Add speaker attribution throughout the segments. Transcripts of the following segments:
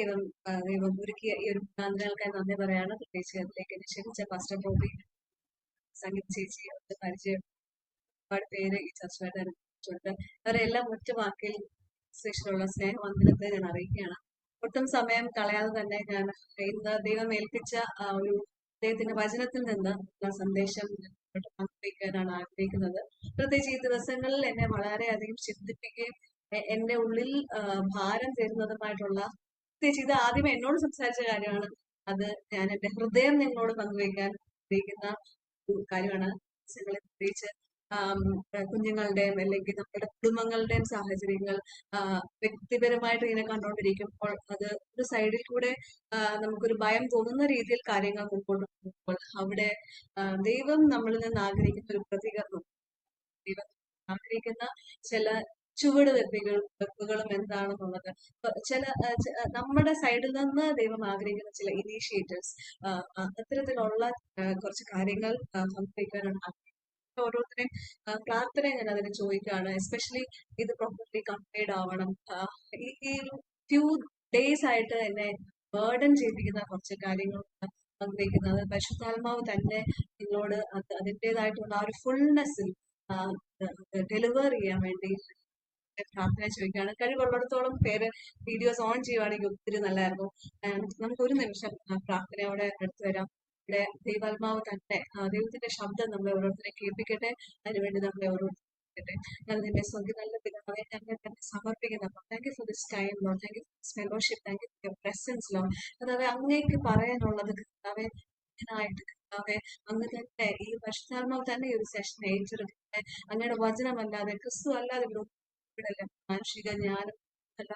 Speaker 1: ദൈവം ദൈവം ഒരുക്കിയ ഈ ഒരു മുഖാന്തരങ്ങൾക്കായി നന്ദി പറയാണ്. പ്രത്യേകിച്ച് അതിലേക്ക് എന്നെ ക്ഷണിച്ച പാസ്റ്റർ ബോബി, സംഗീത ചേച്ചി, അവരുടെ പരിചയം ഒരുപാട് പേര് ഈ ചർച്ചയായിട്ട് അനുഭവിച്ചിട്ടുണ്ട്. അവരെ എല്ലാം ഒറ്റ വാക്കിൽ ശേഷമുള്ള സ്നേഹവന്ദനത്തെ ഞാൻ അറിയിക്കുകയാണ്. ഒട്ടും സമയം കളയാതെ തന്നെ ഞാൻ ഇന്ന് ദൈവം ഏൽപ്പിച്ച ആ ഒരു ദൈവത്തിന്റെ വചനത്തിൽ നിന്ന് ഉള്ള സന്ദേശം പങ്കുവയ്ക്കാനാണ് ആഗ്രഹിക്കുന്നത്. പ്രത്യേകിച്ച് ഈ ദിവസങ്ങളിൽ എന്നെ വളരെയധികം ചിന്തിപ്പിക്കുകയും എന്റെ ഉള്ളിൽ ഭാരം തരുന്നതുമായിട്ടുള്ള, പ്രത്യേകിച്ച് ഇത് ആദ്യം എന്നോട് സംസാരിച്ച കാര്യമാണ്. അത് ഞാൻ എന്റെ ഹൃദയം നിങ്ങളോട് പങ്കുവയ്ക്കാൻ ആഗ്രഹിക്കുന്ന ഒരു കാര്യമാണ്. പ്രത്യേകിച്ച് കുഞ്ഞുങ്ങളുടെയും അല്ലെങ്കിൽ നമ്മുടെ കുടുംബങ്ങളുടെയും സാഹചര്യങ്ങൾ വ്യക്തിപരമായിട്ട് ഇങ്ങനെ കണ്ടുകൊണ്ടിരിക്കുമ്പോൾ അത് ഒരു സൈഡിൽ കൂടെ നമുക്കൊരു ഭയം തോന്നുന്ന രീതിയിൽ കാര്യങ്ങൾ മുമ്പോട്ട് പോകുമ്പോൾ അവിടെ ദൈവം നമ്മളിൽ നിന്ന് ആഗ്രഹിക്കുന്ന ഒരു പ്രതികരണം, ദൈവം ആഗ്രഹിക്കുന്ന ചില വെപ്പുകളും എന്താണെന്നുള്ളത് ചില നമ്മുടെ സൈഡിൽ നിന്ന് ദൈവം ആഗ്രഹിക്കുന്ന ചില ഇനീഷ്യേറ്റീവ്സ്, അത്തരത്തിലുള്ള കുറച്ച് കാര്യങ്ങൾ പങ്കുവയ്ക്കാനാണ് ഓരോരുത്തരെയും പ്രാർത്ഥനയെ ഞാൻ അതിന് ചോദിക്കുകയാണ്. എസ്പെഷ്യലി ഇത് പ്രോപ്പർലി കൺവേഡ് ആവണം. ഈ ഒരു ഫ്യൂ ഡേയ്സ് ആയിട്ട് എന്നെ ബേർഡൻ ചെയ്യിപ്പിക്കുന്ന കുറച്ച് കാര്യങ്ങൾ പങ്കുവയ്ക്കുന്നത് പരിശുദ്ധാത്മാവ് തന്നെ നിങ്ങളോട് അതിൻ്റെതായിട്ടുള്ള ആ ഒരു ഫുൾനെസ്സിൽ ഡെലിവർ ചെയ്യാൻ വേണ്ടി പ്രാർത്ഥന ചോദിക്കുകയാണ്. കഴിവുള്ളിടത്തോളം പേര് വീഡിയോസ് ഓൺ ചെയ്യുവാണെങ്കിൽ ഒത്തിരി നല്ലതായിരുന്നു. നമുക്ക് ഒരു നിമിഷം പ്രാർത്ഥനയോടെ അടുത്ത് വരാം. ഇവിടെ ദൈവാത്മാവ് തന്നെ ദൈവത്തിന്റെ ശബ്ദം നമ്മളെ ഓരോരുത്തരെ കേൾപ്പിക്കട്ടെ. അതിനുവേണ്ടി നമ്മളെ ഓരോരുത്തരെ ഞാൻ നിന്റെ സ്വന്തം നല്ല പിതാവെ ഞങ്ങൾ തന്നെ സമർപ്പിക്കുന്ന thank you for this time Lord, thank you for this fellowship, thank you for your presence Lord. അതായത് അങ്ങേക്ക് പറയാനുള്ളത് കർത്താവെ ായിട്ട് കർത്താവെ അങ്ങ് തന്നെ ഈ പരിശുദ്ധാത്മാവ് തന്നെ ഈ ഒരു സെഷൻ ഏറ്റെടുക്കട്ടെ. അങ്ങയുടെ വചനമല്ലാതെ ക്രിസ്തു അല്ലാതെ ഇവിടെ മാനുഷിക ജ്ഞാനം അല്ല,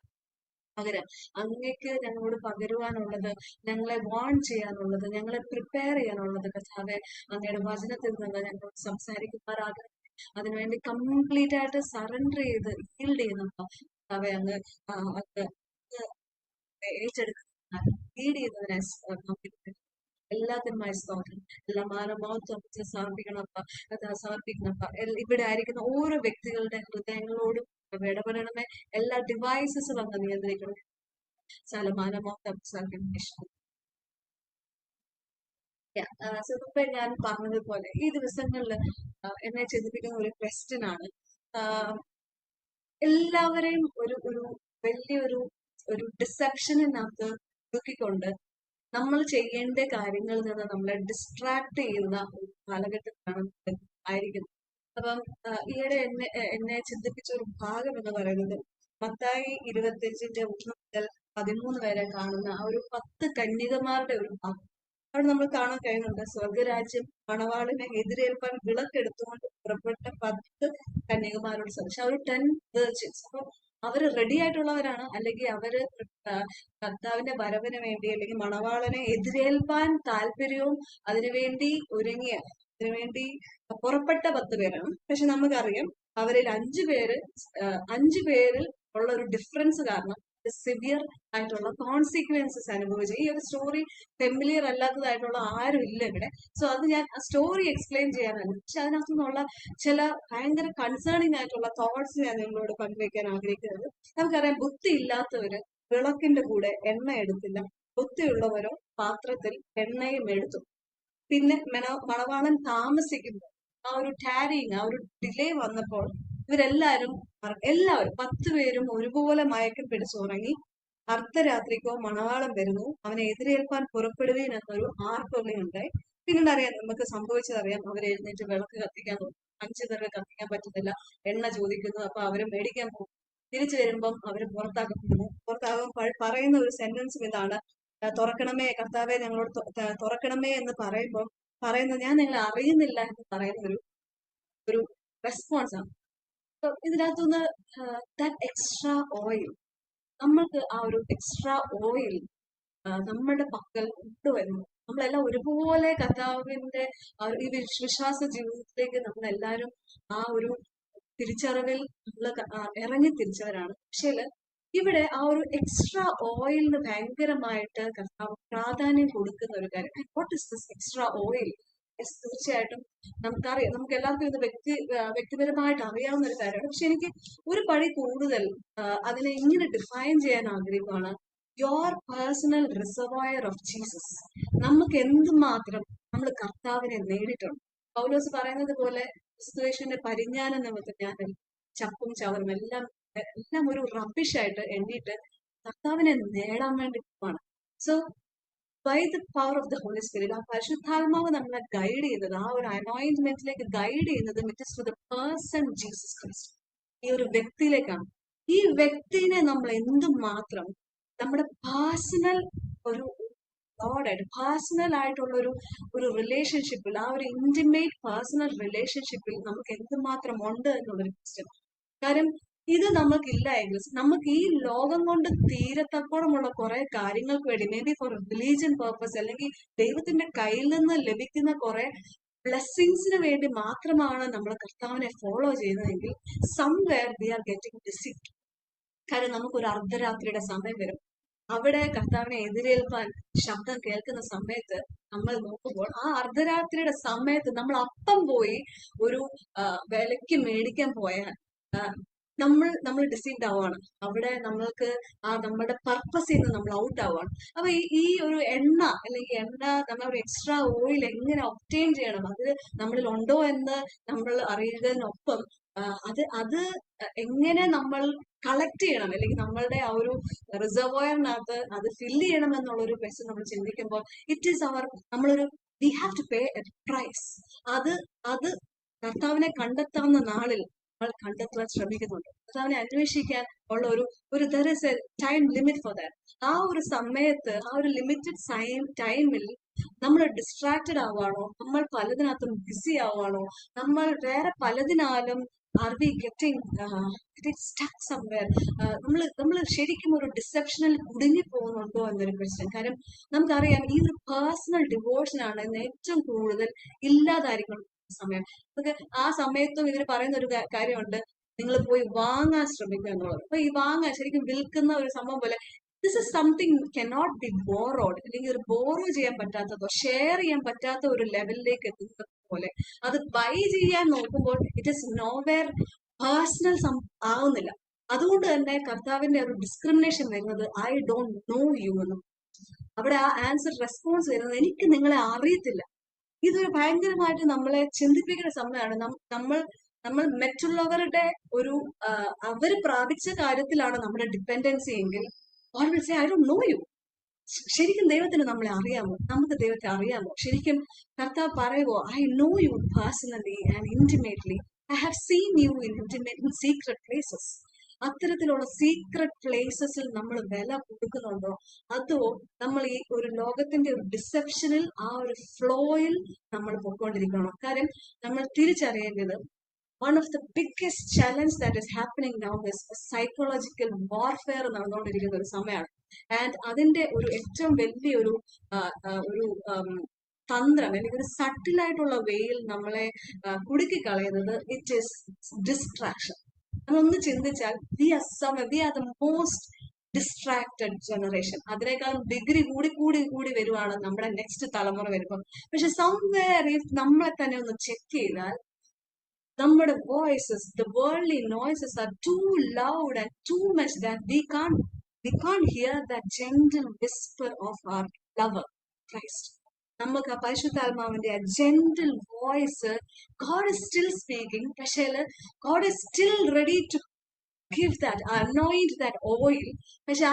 Speaker 1: പകരം അങ്ങേക്ക് ഞങ്ങളോട് പകരുവാനുള്ളത്, ഞങ്ങളെ വാൺ ചെയ്യാനുള്ളത്, ഞങ്ങളെ പ്രിപ്പയർ ചെയ്യാനുള്ളത് കർത്താവെ അങ്ങയുടെ വചനത്തിൽ നിന്ന് ഞങ്ങളോട് സംസാരിക്കുമാറാകട്ടെ. അതിനുവേണ്ടി കംപ്ലീറ്റ് ആയിട്ട് സറണ്ടർ ചെയ്ത് ഹീൽഡ് ചെയ്യുന്ന കർത്താവെ അങ്ങ് അത് ഏറ്റെടുക്കുന്ന ലീഡ് ചെയ്യുന്നതിനെ എല്ലാത്തിനുമായി സ്തോത്രം. എല്ലാം മാനമോത്വം സമർപ്പിക്കണപ്പ, സമർപ്പിക്കണപ്പ. ഇവിടെ ആയിരിക്കുന്ന ഓരോ വ്യക്തികളുടെ ഹൃദയങ്ങളോടും ഇടപെടണമേ. എല്ലാ ഡിവൈസസും അങ്ങ് നിയന്ത്രിക്കണം. സലമാനമോത്വം സമർപ്പിക്കണം. സുഹൃത്തെ, ഞാൻ പറഞ്ഞതുപോലെ ഈ ദിവസങ്ങളിൽ എന്നെ ചിന്തിപ്പിക്കുന്ന ഒരു ക്വസ്റ്റ്യൻ ആണ്. എല്ലാവരെയും ഒരു ഒരു വലിയൊരു ഒരു ഡിസെപ്ഷനകത്ത് ദുഃഖിക്കൊണ്ട് നമ്മൾ ചെയ്യേണ്ട കാര്യങ്ങളിൽ നിന്ന് നമ്മളെ ഡിസ്ട്രാക്ട് ചെയ്യുന്ന ഒരു കാലഘട്ടത്തിലാണ് ആയിരിക്കുന്നത്. അപ്പം ഈയിടെ എന്നെ ചിന്തിപ്പിച്ച ഒരു ഭാഗം എന്ന് പറയുന്നത് മത്തായി 25 മുതൽ 13 വരെ കാണുന്ന ആ ഒരു 10 കന്യകമാരുടെ ഒരു ഭാഗം. അവിടെ നമ്മൾ കാണാൻ കഴിയുന്നുണ്ട്, സ്വർഗരാജ്യം മണവാളിനെ എതിരേൽപ്പാൻ വിളക്കെടുത്തുകൊണ്ട് പുറപ്പെട്ട 10 കന്യകമാരോട് സദൃശം. ഒരു 10 വെർജിൻസ്. അപ്പൊ അവര് റെഡി ആയിട്ടുള്ളവരാണ്, അല്ലെങ്കിൽ അവര് കർത്താവിന്റെ വരവിന് വേണ്ടി അല്ലെങ്കിൽ മണവാളനെ എതിരേൽപ്പാൻ താല്പര്യവും അതിനുവേണ്ടി ഒരുങ്ങിയ, അതിനുവേണ്ടി പുറപ്പെട്ട 10 പേരാണ്. പക്ഷെ നമുക്കറിയാം അവരിൽ 5 പേരിൽ ഉള്ള ഒരു ഡിഫറൻസ് കാരണം സിവിയർ ആയിട്ടുള്ള കോൺസിക്വൻസസ് അനുഭവിച്ചു. ഈ ഒരു സ്റ്റോറി ഫെമിലിയർ അല്ലാത്തതായിട്ടുള്ള ആരും ഇല്ല ഇവിടെ. സോ അത് ഞാൻ ആ സ്റ്റോറി എക്സ്പ്ലെയിൻ ചെയ്യാനല്ല, പക്ഷെ അതിനകത്തു നിന്നുള്ള ചില ഭയങ്കര കൺസേണിങ് ആയിട്ടുള്ള തോട്ട്സ് ഞാൻ നിങ്ങളോട് പങ്കുവയ്ക്കാൻ ആഗ്രഹിക്കുന്നത്. നമുക്കറിയാം, ബുദ്ധി ഇല്ലാത്തവര് വിളക്കിന്റെ കൂടെ എണ്ണ എടുത്തില്ല, ബുദ്ധിയുള്ളവരോ പാത്രത്തിൽ എണ്ണയും എടുത്തു. പിന്നെ മണവാളൻ താമസിക്കുമ്പോൾ ആ ഒരു ടാരിങ്, ആ ഒരു ഡിലേ വന്നപ്പോൾ ഇവരെല്ലാവരും 10 പേരും ഒരുപോലെ മയക്കം പിടിച്ചുറങ്ങി. അർദ്ധരാത്രിക്കോ മണവാളം വരുന്നു, അവനെ എതിരേൽപ്പാൻ പുറപ്പെടുവീൻ എന്നൊരു ആർപ്പൊലി ഉണ്ടായി. പിന്നീട് അറിയാം, നമുക്ക് സംഭവിച്ചതറിയാം. അവർ എഴുന്നേറ്റ് വിളക്ക് കത്തിക്കാൻ നോക്കും. 5 പേർക്ക് കത്തിക്കാൻ പറ്റുന്നില്ല, എണ്ണ ചോദിക്കുന്നു. അപ്പൊ അവര് മേടിക്കാൻ പോകും. തിരിച്ചു വരുമ്പം അവര് പുറത്താക്കപ്പെടുന്നു. പുറത്താകുമ്പോൾ പറയുന്ന ഒരു സെന്റൻസും ഇതാണ്, തുറക്കണമേ കർത്താവെ ഞങ്ങളോട് തുറക്കണമേ എന്ന് പറയുമ്പോൾ പറയുന്നത്, ഞാൻ നിങ്ങളെ അറിയുന്നില്ല എന്ന് പറയുന്ന ഒരു റെസ്പോൺസ് ആണ്. ഇതിനകത്തുനിന്ന് ദാറ്റ് എക്സ്ട്രാ ഓയിൽ, നമ്മൾക്ക് ആ ഒരു എക്സ്ട്രാ ഓയിൽ നമ്മുടെ പക്കൽ കൊണ്ടുവരുന്നു. നമ്മളെല്ലാം ഒരുപോലെ കർത്താവിന്റെ ഈ വിശ്വാസ ജീവിതത്തിലേക്ക് നമ്മളെല്ലാവരും ആ ഒരു തിരിച്ചറിവിൽ നമ്മൾ ഇറങ്ങി തിരിച്ചവരാണ്. പക്ഷേ ഇവിടെ ആ ഒരു എക്സ്ട്രാ ഓയിലിന് ഭയങ്കരമായിട്ട് കർത്താവ് പ്രാധാന്യം കൊടുക്കുന്ന ഒരു കാര്യം. What is this extra oil? തീർച്ചയായിട്ടും നമുക്കറിയാം, നമുക്ക് എല്ലാവർക്കും ഇത് വ്യക്തിപരമായിട്ട് അറിയാവുന്ന ഒരു കാര്യമാണ്. പക്ഷെ എനിക്ക് ഒരു പടി കൂടുതൽ അതിനെ ഇങ്ങനെ ഡിഫൈൻ ചെയ്യാൻ ആഗ്രഹിക്കുകയാണ്. Your personal reservoir of Jesus. നമുക്ക് എന്തുമാത്രം നമ്മൾ കർത്താവിനെ നേടിയിട്ടുണ്ട്. പൗലോസ് പറയുന്നത് പോലെ ക്രിസ്തുവേശുവിന്റെ പരിജ്ഞാന നിമിത്തം ഞാൻ ചപ്പും ചവറും എല്ലാം എല്ലാം ഒരു റബ്ബിഷായിട്ട് എണ്ണിയിട്ട് കർത്താവിനെ നേടാൻ വേണ്ടി പോവാണ്. So by the power of the holy spirit, ആ പരിശുദ്ധാത്മാവ് നമ്മളെ ഗൈഡ് ചെയ്യുന്നത്, ആ ഒരു അനോയിന്റ്മെന്റിലേക്ക് ഗൈഡ് ചെയ്യുന്നത് it is to the person Jesus Christ. ഈ ഒരു വ്യക്തിയിലേക്കാണ്. ഈ വ്യക്തിനെ നമ്മൾ എന്തുമാത്രം നമ്മുടെ പേഴ്സണൽ ഒരു ഗോഡായിട്ട് പേഴ്സണൽ ആയിട്ടുള്ള ഒരു റിലേഷൻഷിപ്പിൽ, ആ ഒരു ഇന്റിമേറ്റ് പേഴ്സണൽ റിലേഷൻഷിപ്പിൽ നമുക്ക് എന്തുമാത്രം ഉണ്ട് എന്നുള്ളൊരു ക്വസ്റ്റ്യൻ. കാര്യം ഇത് നമുക്കില്ല എങ്കിൽ നമുക്ക് ഈ ലോകം കൊണ്ട് തീരത്തക്കോളമുള്ള കുറെ കാര്യങ്ങൾക്ക് വേണ്ടി, maybe for religion purpose, അല്ലെങ്കിൽ ദൈവത്തിന്റെ കയ്യിൽ നിന്ന് ലഭിക്കുന്ന കുറെ ബ്ലെസ്സിങ്സിന് വേണ്ടി മാത്രമാണ് നമ്മൾ കർത്താവിനെ ഫോളോ ചെയ്യുന്നതെങ്കിൽ somewhere we are getting deceived. കാര്യം നമുക്കൊരു അർദ്ധരാത്രിയുടെ സമയം വരും. അവിടെ കർത്താവിനെ എതിരേൽപ്പാൻ ശബ്ദം കേൾക്കുന്ന സമയത്ത് നമ്മൾ നോക്കുമ്പോൾ ആ അർദ്ധരാത്രിയുടെ സമയത്ത് നമ്മൾ അപ്പം പോയി ഒരു വിലയ്ക്ക് മേടിക്കാൻ പോയാൽ നമ്മൾ ഡിസീവ്ഡ് ആവുകയാണ്. അവിടെ നമ്മൾക്ക് ആ നമ്മുടെ പർപ്പസിൽ നിന്ന് നമ്മൾ ഔട്ട് ആവുകയാണ്. അപ്പൊ ഈ ഒരു എണ്ണ അല്ലെങ്കിൽ നമ്മൾ ഒരു എക്സ്ട്രാ ഓയിൽ എങ്ങനെ ഒബ്റ്റെയിൻ ചെയ്യണം, അത് നമ്മളിൽ ഉണ്ടോ എന്ന് നമ്മൾ അറിയുന്നതിനൊപ്പം അത് എങ്ങനെ നമ്മൾ കളക്ട് ചെയ്യണം, അല്ലെങ്കിൽ നമ്മളുടെ ആ ഒരു റിസർവോയറിനകത്ത് അത് ഫില്ല് ചെയ്യണം എന്നുള്ള ഒരു ക്വസ്റ്റ്യൻ നമ്മൾ ചിന്തിക്കുമ്പോൾ ഇറ്റ് ഈസ് നമ്മളൊരു we have to pay a price. അത് കർത്താവിനെ കണ്ടെത്താവുന്ന നാളിൽ നമ്മൾ കണ്ടെത്താൻ ശ്രമിക്കുന്നുണ്ട്. കർത്താവിനെ അന്വേഷിക്കാൻ ഉള്ള ഒരു there is A time limit for that. ആ ഒരു സമയത്ത്, ആ ഒരു ലിമിറ്റഡ് ടൈമിൽ നമ്മൾ ഡിസ്ട്രാക്റ്റഡ് ആവുകയാണോ, നമ്മൾ പലതിനകത്തും ബിസി ആവുകയാണോ, നമ്മൾ വേറെ പലതിനാലും are we getting stuck somewhere, നമ്മൾ ശരിക്കും ഒരു ഡിസെപ്ഷനിൽ കുടുങ്ങി പോകുന്നുണ്ടോ എന്നൊരു ക്വസ്റ്റ്യൻ. കാരണം നമുക്കറിയാം ഈ ഒരു പേഴ്സണൽ ഡിവോഷൻ ആണ് ഇന്ന് ഏറ്റവും കൂടുതൽ ഇല്ലാതായിരിക്കണം സമയം. നമുക്ക് ആ സമയത്തും ഇതിന് പറയുന്ന ഒരു കാര്യമുണ്ട്, നിങ്ങൾ പോയി വാങ്ങാൻ ശ്രമിക്കുക എന്നുള്ളത്. അപ്പൊ ഈ വാങ്ങാൻ ശരിക്കും വിൽക്കുന്ന ഒരു സംഭവം പോലെ this is something cannot be borrowed, അല്ലെങ്കിൽ ഒരു ബോറോ ചെയ്യാൻ പറ്റാത്തതോ ഷെയർ ചെയ്യാൻ പറ്റാത്ത ഒരു ലെവലിലേക്ക് എത്തുന്നത് പോലെ അത് ബൈ ചെയ്യാൻ നോക്കുമ്പോൾ ഇറ്റ് ഇസ് നോവെയർ പേഴ്സണൽ ആവുന്നില്ല. അതുകൊണ്ട് തന്നെ കർത്താവിന്റെ ഒരു ഡിസ്ക്രിമിനേഷൻ വരുന്നത് ഐ ഡോണ്ട് നോ യു എന്ന്. അവിടെ ആ ആൻസർ റെസ്പോൺസ് വരുന്നത് എനിക്ക് നിങ്ങളെ അറിയത്തില്ല. ഇതൊരു ഭയങ്കരമായിട്ട് നമ്മളെ ചിന്തിപ്പിക്കുന്ന സമയമാണ്. നമ്മൾ മറ്റുള്ളവരുടെ ഒരു അവര് പ്രാപിച്ച കാര്യത്തിലാണ് നമ്മുടെ ഡിപ്പെൻഡൻസി എങ്കിൽ ഐ ഡോണ്ട് നോ യു. ശരിക്കും ദൈവത്തിന് നമ്മളെ അറിയാമോ? നമുക്ക് ദൈവത്തെ അറിയാമോ? ശരിക്കും കർത്താവ് പറയുമോ I know you personally and intimately, I have seen you in secret places. അത്തരത്തിലുള്ള സീക്രട്ട് പ്ലേസസിൽ നമ്മൾ വില കൊടുക്കുന്നുണ്ടോ, അതോ നമ്മൾ ഈ ഒരു ലോകത്തിന്റെ ഒരു ഡിസെപ്ഷനിൽ ആ ഒരു ഫ്ലോയിൽ നമ്മൾ പൊയ്ക്കൊണ്ടിരിക്കണോ? കാര്യം നമ്മൾ തിരിച്ചറിയേണ്ടത് one of the biggest challenge that is happening now is psychological warfare നടന്നുകൊണ്ടിരിക്കുന്ന ഒരു സമയമാണ്. ആൻഡ് അതിന്റെ ഒരു ഏറ്റവും വലിയൊരു ഒരു തന്ത്രം, അല്ലെങ്കിൽ ഒരു സട്ടിലായിട്ടുള്ള വേയിൽ നമ്മളെ കുടുക്കിക്കളയുന്നത് ഇറ്റ് ഈസ് ഡിസ്ട്രാക്ഷൻ. നമ്മളൊന്ന് ചിന്തിച്ചാൽ we are the most distracted generation. അതിനേക്കാളും ഡിഗ്രി കൂടി വരുവാണ് നമ്മുടെ നെക്സ്റ്റ് തലമുറ വരുമ്പം. പക്ഷെ സംവെയർ ഇഫ് നമ്മളെ തന്നെ ഒന്ന് ചെക്ക് ചെയ്താൽ നമ്മുടെ voices, the worldly noises are too loud and too much that we can't hear that gentle whisper of our lover, Christ. നമുക്ക് ആ പരിശുദ്ധാത്മാവിന്റെ ആ gentle voice, God is still speaking, പക്ഷേ God is still ready to give that, anoint that oil. പക്ഷെ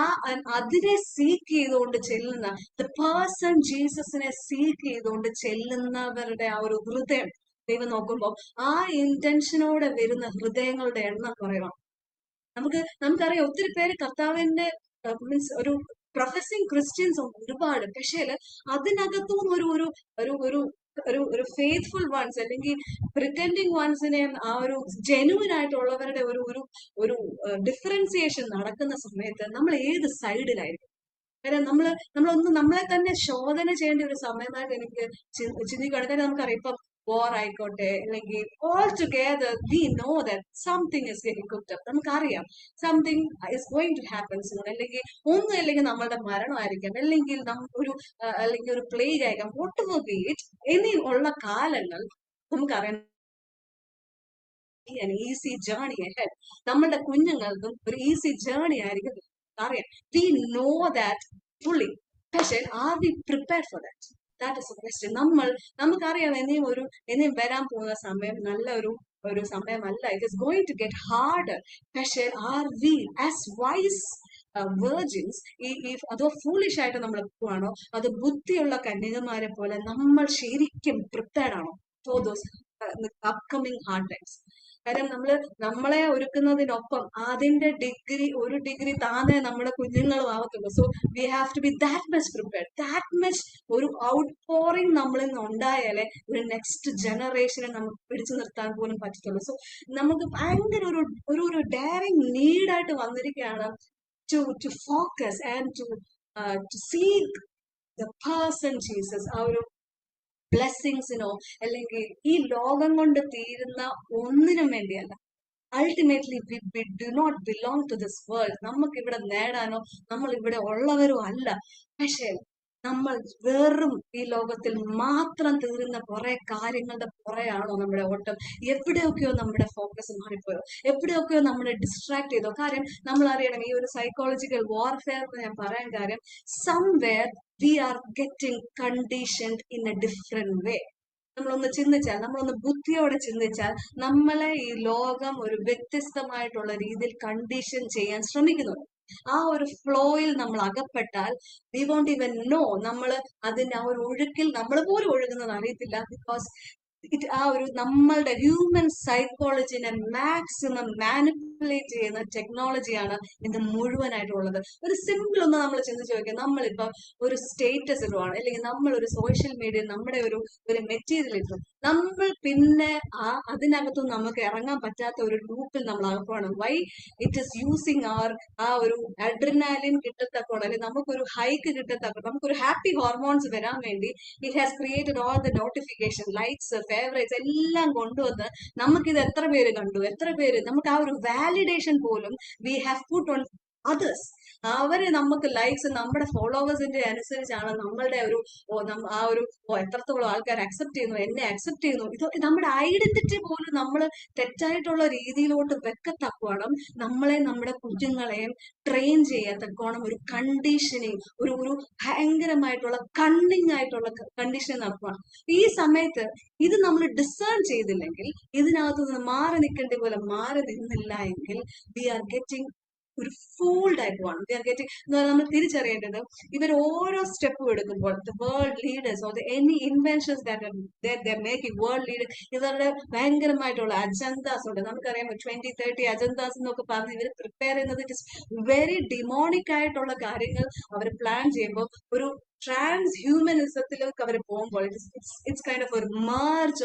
Speaker 1: അതിനെ seek ചെയ്തുകൊണ്ട് ചെല്ലുന്ന, the person ജീസസിനെ seek ചെയ്തുകൊണ്ട് ചെല്ലുന്നവരുടെ ആ ഒരു ഹൃദയം ദൈവം നോക്കുമ്പോൾ ആ ഇന്റൻഷനോടെ വരുന്ന ഹൃദയങ്ങളുടെ എണ്ണം കുറവാണ്. നമുക്കറിയാം ഒത്തിരി പേര് കർത്താവിന്റെ മീൻസ് ഒരു പ്രൊഫസിങ് ക്രിസ്ത്യൻസ് ഉണ്ട് ഒരുപാട്. പക്ഷേ അതിനകത്തും ഒരു ഫെയ്ത്ത്ഫുൾ വൺസ്, അല്ലെങ്കിൽ പ്രിറ്റൻഡിങ് വൺസിനെ, ആ ഒരു ജെനുവിൻ ആയിട്ടുള്ളവരുടെ ഒരു ഡിഫറൻസിയേഷൻ നടക്കുന്ന സമയത്ത് നമ്മൾ ഏത് സൈഡിലായിരിക്കും? കാര്യം നമ്മളൊന്ന് നമ്മളെ തന്നെ ശോധന ചെയ്യേണ്ട ഒരു സമയമായിട്ട് എനിക്ക് ചിന്തിക്കുകയാണ്. കാര്യം നമുക്കറിയാം ഇപ്പം war ആയിക്കോട്ടെ, അല്ലെങ്കിൽ all together we know that something is getting cooked up. നമുക്കറിയാം something is going to happen soon. അല്ലെങ്കിൽ നമ്മളുടെ മരണമായിരിക്കാം, അല്ലെങ്കിൽ ഒരു പ്ലേഗ് ആയിരിക്കാം, വോട്ട് എവർ ബി ഇറ്റ്. ഇനി ഉള്ള കാലങ്ങൾ നമുക്കറിയാം ഈസി ജേർണി അഹെഡ്. നമ്മളുടെ കുഞ്ഞുങ്ങൾക്കും ഒരു ഈസി ജേർണി ആയിരിക്കും. അറിയാം. We know that fully. പക്ഷെ are we prepared for that? That is a question. നമുക്കറിയാം ഇനിയും വരാൻ പോകുന്ന സമയം നല്ല ഒരു സമയമല്ല. It is going to get hard. പക്ഷെ are we as wise virgins, അതോ ഫൂളിഷ് ആയിട്ട് നമ്മൾ പോവാണോ, അത് ബുദ്ധിയുള്ള കന്യകമാരെ പോലെ നമ്മൾ ശരിക്കും പ്രിപ്പയർഡ് ആണോ for those upcoming hard times? കാര്യം നമ്മളെ ഒരുക്കുന്നതിനൊപ്പം ഒരു ഡിഗ്രി താനെ നമ്മുടെ കുഞ്ഞുങ്ങളും ആവത്തുള്ളൂ. So we have to be that much prepared. That much ഒരു ഔട്ട് പോറിങ് നമ്മളിൽ നിന്ന് ഉണ്ടായാലേ ഒരു നെക്സ്റ്റ് ജനറേഷനെ നമുക്ക് പിടിച്ചു നിർത്താൻ പോലും പറ്റത്തുള്ളൂ. സോ നമുക്ക് ഭയങ്കര ഒരു ഡയറിങ് നീഡായിട്ട് വന്നിരിക്കുകയാണ് to focus and to seek the person Jesus. ആ ഒരു ബ്ലെസ്സിങ്സിനോ അല്ലെങ്കിൽ ഈ ലോകം കൊണ്ട് തീരുന്ന ഒന്നിനും വേണ്ടിയല്ല. Ultimately we do not belong to this world. നമുക്ക് ഇവിടെ നേടാനോ നമ്മൾ ഇവിടെ ഉള്ളവരോ അല്ല. പക്ഷേ നമ്മൾ വെറും ഈ ലോകത്തിൽ മാത്രം തീരുന്ന കുറെ കാര്യങ്ങളുടെ പുറയാണോ നമ്മുടെ ഓട്ടം? എവിടെയൊക്കെയോ നമ്മുടെ ഫോക്കസ് മാറിപ്പോയോ? എവിടെയൊക്കെയോ നമ്മളെ ഡിസ്ട്രാക്ട് ചെയ്തോ? കാര്യം നമ്മൾ അറിയണം, ഈ ഒരു സൈക്കോളജിക്കൽ വാർഫെയർ എന്ന് ഞാൻ പറയാൻ കാര്യം, somewhere we are getting conditioned in a different way. നമ്മളൊന്ന് ബുദ്ധിയോടെ ചിന്തിച്ചാൽ നമ്മളെ ഈ ലോകം ഒരു വ്യത്യസ്തമായിട്ടുള്ള രീതിയിൽ കണ്ടീഷൻ ചെയ്യാൻ ശ്രമിക്കുന്നുണ്ട്. ആ ഒരു ഫ്ലോയിൽ നമ്മൾ അകപ്പെട്ടാൽ വി വോണ്ട് ഈവൻ നോ. നമ്മൾ അതിന്റെ ആ ഒരു ഒഴുക്കിൽ നമ്മൾ പോലും ഒഴുകുന്നത് അറിയത്തില്ല. ബിക്കോസ് നമ്മളുടെ ഹ്യൂമൻ സൈക്കോളജിനെ മാക്സിമം മാനിപ്പുലേറ്റ് ചെയ്യുന്ന ടെക്നോളജിയാണ് ഇത് മുഴുവനായിട്ടുള്ളത്. ഒരു സിമ്പിൾ ഒന്ന് നമ്മൾ ചിന്തിച്ച് നോക്കിയാൽ, നമ്മളിപ്പോ ഒരു സ്റ്റേറ്റസ് ഇടുവാണ്, അല്ലെങ്കിൽ നമ്മൾ ഒരു സോഷ്യൽ മീഡിയ നമ്മുടെ ഒരു മെറ്റീരിയൽ ഇട്ടു, നമ്മൾ പിന്നെ അതിനകത്തും നമുക്ക് ഇറങ്ങാൻ പറ്റാത്ത ഒരു ലൂപ്പിൽ നമ്മൾ അകപ്പാണ്. വൈ? ഇറ്റ് ഇസ് യൂസിങ് ആ ഒരു അഡ്രിനാലിൻ കിട്ടത്തക്കോണം, അല്ലെങ്കിൽ നമുക്കൊരു ഹൈക്ക് കിട്ടത്തക്കോണം, നമുക്കൊരു ഹാപ്പി ഹോർമോൺസ് വരാൻ വേണ്ടി it has created all the notification, likes, favourites എല്ലാം കൊണ്ടുവന്ന് നമുക്കിത് എത്ര പേര് കണ്ടു, എത്ര പേര്, നമുക്ക് ആ ഒരു വാലിഡേഷൻ പോലും we have put on others. അവര് നമുക്ക് ലൈക്സ്, നമ്മുടെ ഫോളോവേഴ്സിന്റെ അനുസരിച്ചാണ് നമ്മളുടെ എത്രത്തോളം ആൾക്കാർ അക്സെപ്റ്റ് ചെയ്യുന്നു, എന്നെ അക്സെപ്റ്റ് ചെയ്യുന്നു. ഇത് നമ്മുടെ ഐഡന്റിറ്റി പോലും നമ്മൾ തെറ്റായിട്ടുള്ള രീതിയിലോട്ട് വെക്കത്തക്കോണം നമ്മളെ, നമ്മുടെ കുഞ്ഞുങ്ങളെയും ട്രെയിൻ ചെയ്യത്തക്കോണം ഒരു കണ്ടീഷനിങ്, ഒരു ഭയങ്കരമായിട്ടുള്ള കണ്ണിങ് ആയിട്ടുള്ള കണ്ടീഷനിങ് നടക്കുകയാണ്. ഈ സമയത്ത് ഇത് നമ്മൾ ഡിസേൺ ചെയ്തില്ലെങ്കിൽ, ഇതിനകത്ത് നിന്ന് മാറി നിൽക്കേണ്ട പോലെ മാറി നിന്നില്ല എങ്കിൽ വി ആർ ഗെറ്റിംഗ് ഒരു ഫൂൾഡ് ആയിട്ട് പോകണം. വി ആർ ഗെറ്റിംഗ് എന്ന് പറഞ്ഞാൽ നമ്മൾ തിരിച്ചറിയേണ്ടത്, ഇവർ ഓരോ സ്റ്റെപ്പും എടുക്കുമ്പോൾ the world leaders or any inventions that making world leaders, ഇവരുടെ ഭയങ്കരമായിട്ടുള്ള അജണ്ടാസ് ഉണ്ട്. നമുക്കറിയാം 2030 അജണ്ടാസ് എന്നൊക്കെ പറഞ്ഞ് ഇവർ പ്രിപ്പയർ ചെയ്യുന്നത് ഇറ്റ് ഇസ് വെരി ഡിമോണിക് ആയിട്ടുള്ള കാര്യങ്ങൾ അവർ പ്ലാൻ ചെയ്യുമ്പോൾ ഒരു ട്രാൻസ് ഹ്യൂമനിസത്തിലേക്ക് അവർ പോകുമ്പോൾ ഇറ്റ്സ് കൈൻഡ് ഓഫ് ഒരു merge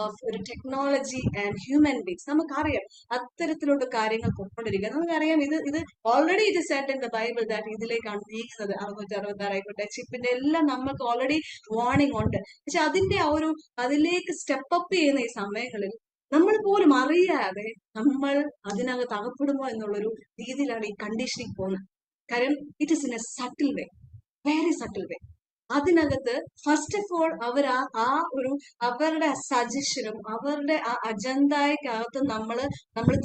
Speaker 1: ഓഫ് ഒരു ടെക്നോളജി ആൻഡ് ഹ്യൂമൻ ബീങ്സ്. നമുക്കറിയാം അത്തരത്തിലുള്ള കാര്യങ്ങൾ പൊയ്ക്കൊണ്ടിരിക്കുക. നമുക്കറിയാം ഇത് already it set in the Bible that ഇതിലേക്കാണ് നീങ്ങുന്നത്. 666 ആയിക്കോട്ടെ, ചിപ്പിന്റെ എല്ലാം നമുക്ക് ഓൾറെഡി വാർണിംഗ് ഉണ്ട്. പക്ഷെ അതിലേക്ക് സ്റ്റെപ്പ് അപ്പ് ചെയ്യുന്ന ഈ സമയങ്ങളിൽ നമ്മൾ പോലും അറിയാതെ നമ്മൾ അതിനകത്ത് അകപ്പെടുമോ എന്നുള്ളൊരു രീതിയിലാണ് ഈ കണ്ടീഷനിങ് പോകുന്നത്. കാര്യം it is in a subtle way, very subtle way. അതിനകത്ത് ഫസ്റ്റ് ഓഫ് ഓൾ അവരുടെ സജഷനും അവരുടെ ആ അജണ്ടയ്ക്കകത്ത് നമ്മൾ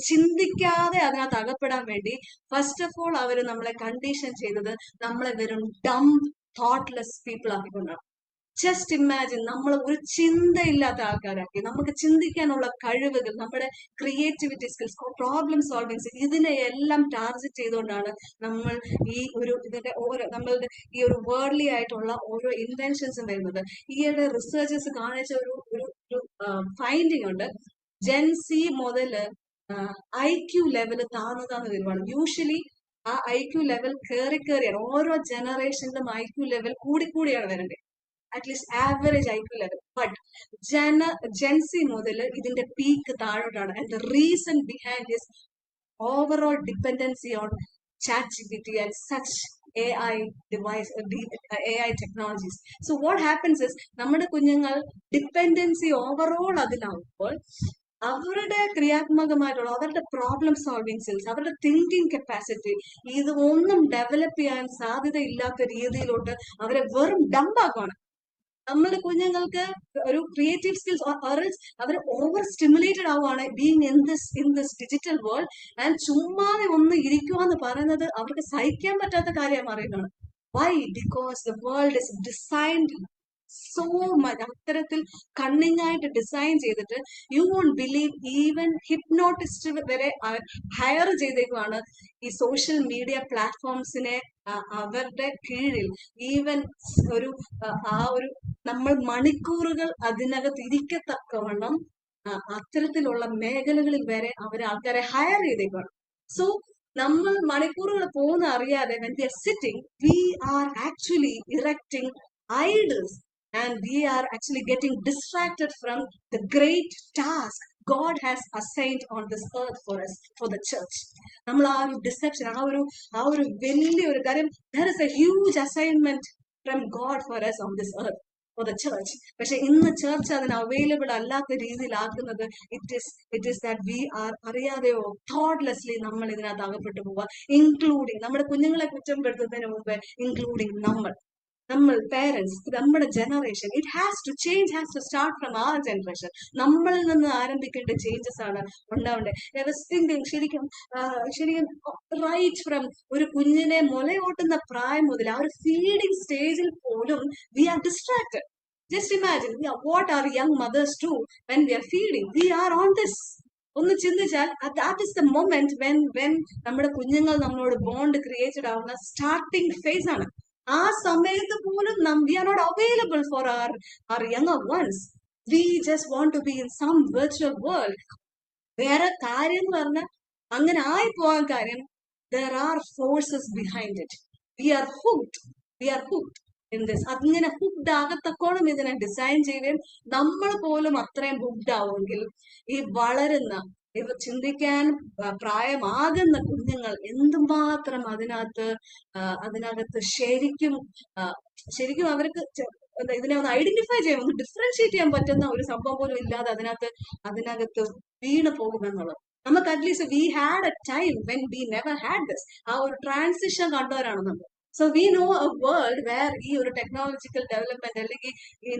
Speaker 1: ചിന്തിക്കാതെ അതിനകത്ത് അകപ്പെടാൻ വേണ്ടി ഫസ്റ്റ് ഓഫ് ഓൾ അവർ നമ്മളെ കണ്ടീഷൻ ചെയ്തത് നമ്മളെ വെറും Dum thoughtless people ആക്കിക്കൊണ്ടാണ്. Just imagine, നമ്മൾ ഒരു ചിന്തയില്ലാത്ത ആൾക്കാരാക്കി, നമുക്ക് ചിന്തിക്കാനുള്ള കഴിവുകൾ, നമ്മുടെ creativity skills, problem solving skills, ഇതിനെയെല്ലാം ടാർഗറ്റ് ചെയ്തുകൊണ്ടാണ് നമ്മൾ നമ്മളുടെ ഈ ഒരു വേർഡ്ലി ആയിട്ടുള്ള ഓരോ ഇൻവെൻഷൻസും വരുന്നത്. ഈയിടെ റിസർച്ചേഴ്സ് കാണിച്ച ഒരു ഫൈൻഡിങ് ഉണ്ട്. ജെൻസി മുതല് IQ ലെവല് താന്ന് വരുവാണ്. യൂഷ്വലി ആ IQ ലെവൽ കയറിയാണ്, ഓരോ ജനറേഷനിലും IQ ലെവൽ കൂടിയാണ് വരേണ്ടത്, at least average IQ level. But Gen Z മുതൽ ഇതിന്റെ പീക്ക് താഴോട്ടാണ്. And the reason behind this overall dependency on ChatGPT and such AI device, AI technologies. So what happens is, നമ്മുടെ കുഞ്ഞുങ്ങൾ ഡിപ്പെൻഡൻസി ഓവറോൾ അതിലാവുമ്പോൾ അവരുടെ ക്രിയാത്മകമായിട്ടുള്ള അവരുടെ പ്രോബ്ലം സോൾവിങ് സ്കിൽസ്, അവരുടെ thinking capacity, ഇത് ഒന്നും ഡെവലപ്പ് ചെയ്യാൻ സാധ്യതയില്ലാത്ത രീതിയിലോട്ട് അവരെ വെറും ഡംപാക്കുകയാണ്. നമ്മുടെ കുഞ്ഞുങ്ങൾക്ക് ഒരു ക്രിയേറ്റീവ് സ്കിൽസ് അവർ ഓവർ സ്റ്റിമുലേറ്റഡ് ആവുകയാണ് being in this digital world. And ചുമ്മാതെ ഒന്ന് ഇരിക്കുക എന്ന് പറയുന്നത് അവർക്ക് സഹിക്കാൻ പറ്റാത്ത കാര്യമാണ് അറിയുന്നത്. Why? Because the world is designed so much, അത്തരത്തിൽ കണ്ണിങ് ആയിട്ട് ഡിസൈൻ ചെയ്തിട്ട് you won't believe even hypnotist വരെ ഹയർ ചെയ്തേക്കുവാണ് ഈ സോഷ്യൽ മീഡിയ പ്ലാറ്റ്ഫോംസിനെ അവരുടെ കീഴിൽ. ഈവൻ ഒരു ആ ഒരു നമ്മൾ മണിക്കൂറുകൾ അതിനകത്ത് ഇരിക്കത്തക്കവണ്ണം അത്തരത്തിലുള്ള മേഖലകളിൽ വരെ അവർ ആൾക്കാരെ ഹയർ ചെയ്തേക്കാണ്. സോ നമ്മൾ മണിക്കൂറുകൾ പോകുന്ന അറിയാതെ when we are sitting, we are actually erecting idols and we are actually getting distracted from the great task God has assigned on this earth for us, for the church. നമ്മൾ ആ ഒരു deception, ആ ഒരു വലിയൊരു കാര്യം, there is a huge assignment from God for us on this earth, for the church. പക്ഷെ ഇന്ന് church അതിന് അവൈലബിൾ അല്ലാത്ത രീതിയിലാക്കുന്നത് it is that we are അറിയാതെയോ തോട്ട്ലെസ്ലി നമ്മൾ ഇതിനകത്ത് അകപ്പെട്ടു പോവുക. ഇൻക്ലൂഡിങ് നമ്മുടെ കുഞ്ഞുങ്ങളെ കുറ്റപ്പെടുത്തുന്നതിന് മുമ്പ് ഇൻക്ലൂഡിങ് നമ്മൾ പേരൻസ്, നമ്മുടെ generation. It has to start from our generation. നമ്മളിൽ നിന്ന് ആരംഭിക്കേണ്ട ചേഞ്ചസ് ആണ് ഉണ്ടാവേണ്ടത്. ശരിക്കും റൈറ്റ് ഫ്രം ഒരു കുഞ്ഞിനെ മുലയൂട്ടുന്ന പ്രായം മുതൽ ആ ഒരു ഫീഡിങ് സ്റ്റേജിൽ പോലും we are distracted. Just imagine what our young mothers do when we are feeding. We are on this. ഒന്ന് ചിന്തിച്ചാൽ that is the moment when നമ്മുടെ കുഞ്ഞുങ്ങൾ നമ്മളോട് ബോണ്ട് ക്രിയേറ്റഡ് ആവുന്ന സ്റ്റാർട്ടിംഗ് ഫേസ് ആണ്. ആ സമയത്ത് പോലും we are not available for our younger ones. We just want to be in some virtual world. വേറെ കാര്യം എന്ന് പറഞ്ഞാൽ അങ്ങനെ ആയി പോകാൻ കാര്യം there are forces behind it. We are hooked in this. അങ്ങനെ ഹുക്ഡ് ആകത്തക്കോളം ഇതിനെ ഡിസൈൻ ചെയ്യുകയും നമ്മൾ പോലും അത്രയും ഹുക്ഡ് ആവുമെങ്കിൽ ഈ വളരുന്ന ഇവ ചിന്തിക്കാൻ പ്രായമാകുന്ന കുഞ്ഞുങ്ങൾ എന്തുമാത്രം അതിനകത്ത് ശരിക്കും അവർക്ക് ഇതിനെ ഒന്ന് ഐഡന്റിഫൈ ചെയ്യാൻ, ഒന്ന് ഡിഫറൻഷിയേറ്റ് ചെയ്യാൻ പറ്റുന്ന ഒരു സംഭവം പോലും ഇല്ലാതെ അതിനകത്ത് വീണ് പോകുമെന്നുള്ളത്. നമുക്ക് at least we had a time when we never had this. ആ ഒരു ട്രാൻസിഷൻ കണ്ടവരാണ് നമ്മൾ. So we know a world where ഈ ഒരു ടെക്നോളജിക്കൽ ഡെവലപ്മെന്റ് അല്ലെങ്കിൽ ഈ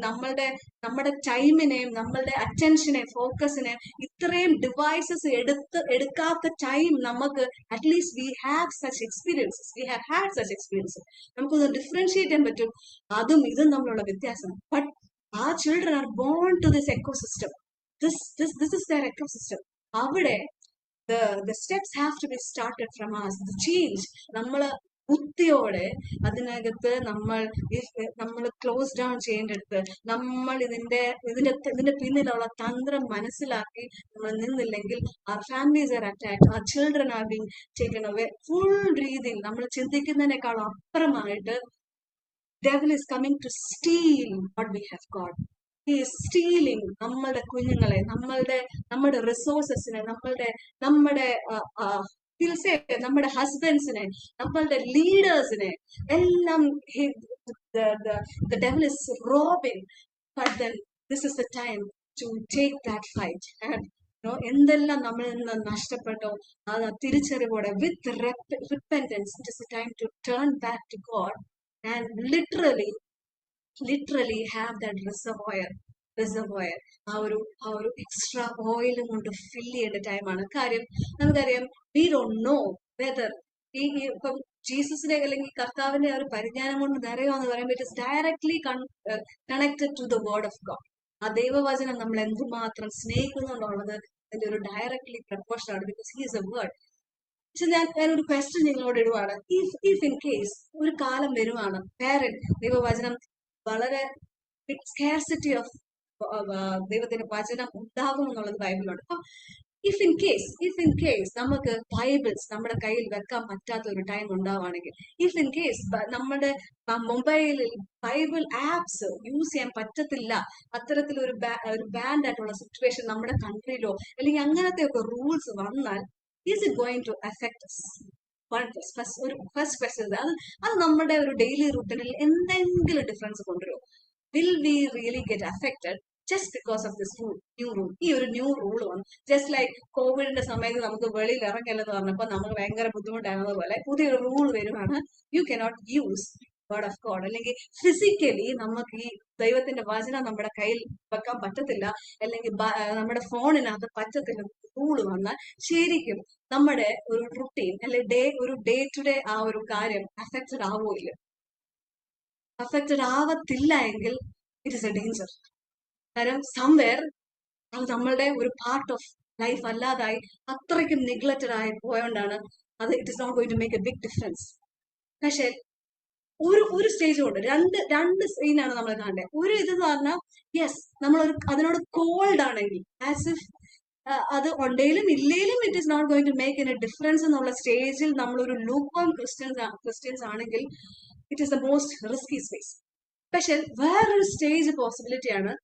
Speaker 1: നമ്മുടെ ടൈമിനെയും നമ്മളുടെ അറ്റൻഷനെയും ഫോക്കസിനെയും ഇത്രയും ഡിവൈസസ് എടുക്കാത്ത ടൈം നമുക്ക് at least we have such experiences. നമുക്കൊന്ന് ഡിഫറൻഷിയേറ്റ് ചെയ്യാൻ പറ്റും അതും ഇതും തമ്മിലുള്ള വ്യത്യാസം. ബട്ട് ആ children are born to this ecosystem. This is their ecosystem. അവിടെ the steps have to be started from us. The change നമ്മള് ബുദ്ധിയോടെ അതിനകത്ത് നമ്മൾ ക്ലോസ് ഡൗൺ ചെയ്യേണ്ടടുത്ത് നമ്മൾ ഇതിന്റെ പിന്നിലുള്ള തന്ത്രം മനസ്സിലാക്കി നമ്മൾ നിന്നില്ലെങ്കിൽ our families are attacked, our children are being taken away. Full രീതിയിൽ നമ്മൾ ചിന്തിക്കുന്നതിനേക്കാളും അപ്പുറമായിട്ട് devil is coming to steal what we have got. He is stealing നമ്മളുടെ കുഞ്ഞുങ്ങളെ, നമ്മുടെ റിസോഴ്സസിനെ, നമ്മുടെ നമ്മുടെ ഹസ്ബൻഡ്സിനെ, നമ്മളുടെ ലീഡേഴ്സിനെ എല്ലാം the devil is robbing. But then this is the time to take that fight. And എന്തെല്ലാം നമ്മളിൽ നിന്ന് നഷ്ടപ്പെട്ടോ അത് തിരിച്ചറിവോടെ with repentance, it is the time to turn back to God and literally have that reservoir ആ ഒരു extra oil കൊണ്ട് ഫിൽ ചെയ്യേണ്ട ടൈമാണ്. കാര്യം നമുക്കറിയാം, വി ഡോണ്ട് നോ വെദർ ഇപ്പം ജീസസിനെ അല്ലെങ്കിൽ കർത്താവിന്റെ ആ ഒരു പരിജ്ഞാനം കൊണ്ട് നിറയുമെന്ന് പറയുമ്പോൾ it is directly connected to the word of God. ആ ദൈവവചനം നമ്മൾ എന്തുമാത്രം സ്നേഹിക്കുന്നുണ്ടുള്ളത് അതിന്റെ ഒരു ഡയറക്ട്ലി പ്രപ്പോർഷൻ ആണ്. Because he is a word. പക്ഷെ ഞാനൊരു ക്വസ്റ്റ്യൻ നിങ്ങളോട് ഇടുവാണ്. ഇഫ് ഇൻ കേസ് ഒരു കാലം വരുവാണ് ദൈവവചനം വളരെ സ്കാർസിറ്റി ഓഫ് ദൈവത്തിന്റെ വചനം ഉണ്ടാകും എന്നുള്ളത് ബൈബിളുണ്ട്. അപ്പൊ ഇഫ് ഇൻ കേസ് നമുക്ക് ബൈബിൾസ് നമ്മുടെ കയ്യിൽ വെക്കാൻ പറ്റാത്ത ഒരു ടൈം ഉണ്ടാവുകയാണെങ്കിൽ, ഇഫ് ഇൻ കേസ് നമ്മുടെ മൊബൈലിൽ ബൈബിൾ ആപ്സ് യൂസ് ചെയ്യാൻ പറ്റത്തില്ല, അത്തരത്തിലൊരു ബാൻഡ് ആയിട്ടുള്ള സിറ്റുവേഷൻ നമ്മുടെ കൺട്രിയിലോ അല്ലെങ്കിൽ അങ്ങനത്തെ ഒക്കെ റൂൾസ് വന്നാൽ, is it going to affect us? First question അത് നമ്മുടെ ഒരു ഡെയിലി റൂട്ടീനിൽ എന്തെങ്കിലും difference കൊണ്ടുവരുമോ? Will we really get affected just because of this new rule? ഈ ഒരു ന്യൂ റൂൾ വന്നു. ജസ്റ്റ് ലൈക്ക് കോവിഡിന്റെ സമയത്ത് നമുക്ക് വെളിയിൽ ഇറങ്ങല്ലെന്ന് പറഞ്ഞപ്പോൾ നമുക്ക് ഭയങ്കര ബുദ്ധിമുട്ടായിരുന്നത് പോലെ പുതിയൊരു റൂൾ വരുവാണ്. You cannot use word of God, അല്ലെങ്കിൽ ഫിസിക്കലി നമുക്ക് ഈ ദൈവത്തിന്റെ വചനം നമ്മുടെ കയ്യിൽ വെക്കാൻ പറ്റത്തില്ല, അല്ലെങ്കിൽ നമ്മുടെ ഫോണിനകത്ത് പറ്റത്തില്ല റൂള് വന്നാൽ ശരിക്കും നമ്മുടെ ഒരു റുട്ടീൻ അല്ലെ ഒരു ഡേ ടു ഡേ ആ ഒരു കാര്യം അഫക്റ്റഡ് ആവോ ഇല്ല? അഫക്റ്റഡ് ആവത്തില്ല എങ്കിൽ ഇറ്റ് ഇസ് എ ഡേഞ്ചർ. കാരണം സംവെയർ അത് നമ്മളുടെ ഒരു പാർട്ട് ഓഫ് ലൈഫ് അല്ലാതായി അത്രയ്ക്കും നെഗ്ലക്റ്റഡ് ആയി പോയോണ്ടാണ് അത് it is not going to make a big difference. പക്ഷെ ഒരു സ്റ്റേജ് കൊണ്ട് രണ്ട് സീനാണ് നമ്മൾ കാണേണ്ടത്. ഒരു ഇത് പറഞ്ഞാൽ യെസ് നമ്മൾ അതിനോട് കോൾഡ് ആണെങ്കിൽ ആസ് ഇഫ് അത് ഉണ്ടെങ്കിലും ഇല്ലെങ്കിലും it is not going to make a difference എന്നുള്ള സ്റ്റേജിൽ നമ്മൾ ഒരു ലൂക്ക് ഓൺ ക്രിസ്ത്യൻസ് ആണെങ്കിൽ it is the most risky space. പക്ഷെ വേറൊരു സ്റ്റേജ് പോസിബിലിറ്റി ആണ്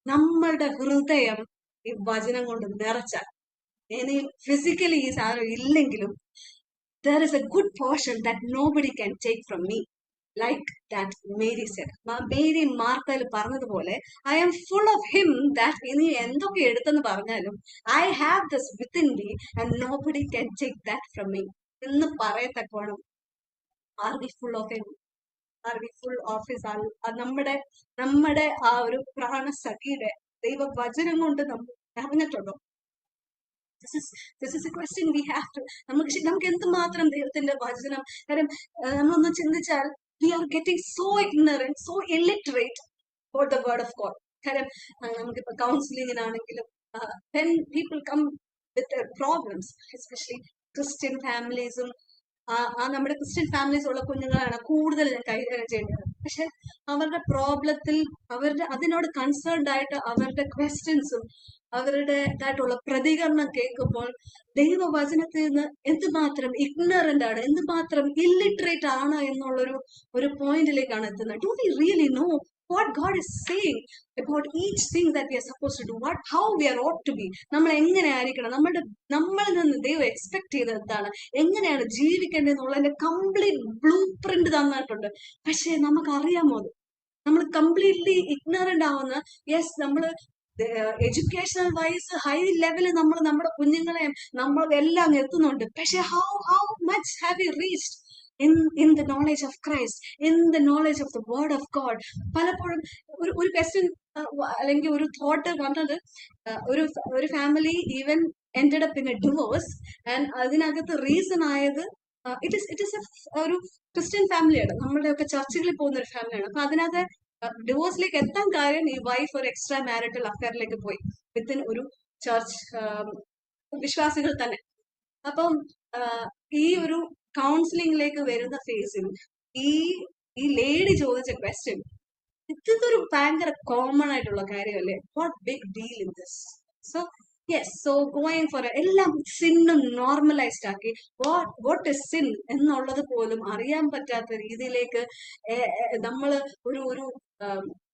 Speaker 1: നമ്മളുടെ ഹൃദയം ഈ വചനം കൊണ്ട് നിറച്ചാൽ, ഇനി ഫിസിക്കലി ഈ സാധനം ഇല്ലെങ്കിലും there is a good portion that nobody can take from me, like that Mary said. Mary മാർത്തയിൽ പറഞ്ഞതുപോലെ I am full of him that ഇനി എന്തൊക്കെ എടുത്തെന്ന് പറഞ്ഞാലും I have this within me and nobody can take that from me എന്ന് പറയത്തക്കോണം are we full of him? Are we full of his നമ്മുടെ ആ ഒരു പ്രാണസഖിയുടെ ദൈവവചനം കൊണ്ട് നമ്മൾ അറിഞ്ഞിട്ടുണ്ടോ? This is a question we have to. നമുക്ക് എന്തുമാത്രം ദൈവത്തിന്റെ വചനം, കാരണം നമ്മളൊന്ന് ചിന്തിച്ചാൽ we are getting so ignorant, so illiterate about the word of God. കാരണം നമുക്കിപ്പോ കൗൺസിലിങ്ങിനാണെങ്കിലും when people come with their problems, especially Christian familiesഉം നമ്മുടെ ക്രിസ്ത്യൻ ഫാമിലീസ് ഉള്ള കുഞ്ഞുങ്ങളാണ് കൂടുതൽ ഞാൻ കൈകാര്യം ചെയ്യേണ്ടത്. പക്ഷെ അവരുടെ പ്രോബ്ലത്തിൽ അതിനോട് കൺസേൺഡ് ആയിട്ട് അവരുടെ ക്വസ്റ്റ്യൻസും അവരുടേതായിട്ടുള്ള പ്രതികരണം കേൾക്കുമ്പോൾ ദൈവവചനത്തിൽ നിന്ന് എന്തുമാത്രം ഇഗ്നറന്റ് ആണ്, എന്തുമാത്രം ഇല്ലിറ്ററേറ്റ് ആണ് ഒരു പോയിന്റിലേക്കാണ് എത്തുന്നത്. Do we really know what God is saying about each thing that we are supposed to do, how we are ought to be? നമ്മൾ എങ്ങനെ ആയിരിക്കണം, നമ്മളിൽ നിന്ന് ദൈവം എക്സ്പെക്ട് ചെയ്തത് എന്താണ്, എങ്ങനെയാണ് ജീവിക്കേണ്ടതെന്നുള്ളതിന്റെ കംപ്ലീറ്റ് ബ്ലൂ പ്രിന്റ് തന്നിട്ടുണ്ട്. പക്ഷെ നമുക്കറിയാമോ നമ്മൾ കംപ്ലീറ്റ്ലി ഇഗ്നറന്റ് ആവുന്ന, യെസ് നമ്മൾ എഡ്യൂക്കേഷണൽ വൈസ് ഹൈ ലെവലിൽ നമ്മൾ നമ്മുടെ കുഞ്ഞുങ്ങളെ നമ്മൾ എല്ലാം എത്തുന്നുണ്ട്. പക്ഷെ how much have we reached in the knowledge of Christ, in the knowledge of the word of God? പലപ്പോഴും ഒരു ക്വസ്റ്റ്യൻ അല്ലെങ്കിൽ ഒരു തോട്ട് വന്നത്, ഒരു family even ended up in a divorce and അതിനകത്ത് റീസൺ ആയത് ഇറ്റ് ഇസ് ഒരു Christian ഫാമിലിയാണ്, നമ്മളുടെയൊക്കെ ചർച്ചുകളിൽ പോകുന്ന ഒരു ഫാമിലിയാണ്. അപ്പൊ അതിനകത്ത് ഡിവോഴ്സിലേക്ക് എത്താൻ കാര്യം ഈ വൈഫ് ഒരു എക്സ്ട്രാ മാരിറ്റൽ അഫയറിലേക്ക് പോയി വിത്തിൻ ഒരു ചർച്ച് വിശ്വാസികൾ തന്നെ. അപ്പം ഈ ഒരു കൗൺസിലിംഗിലേക്ക് വരുന്ന ഫേസിൽ ഈ ലേഡി ചോദിച്ച ക്വസ്റ്റ്യൻ ഇതൊരു ഭയങ്കര കോമൺ ആയിട്ടുള്ള കാര്യമല്ലേ? What big deal in this? So going for എല്ലാം സിന്നും നോർമലൈസ്ഡ് ആക്കി വാട്ട് ഇസ് സിൻ എന്നുള്ളത് പോലും അറിയാൻ പറ്റാത്ത രീതിയിലേക്ക് നമ്മള്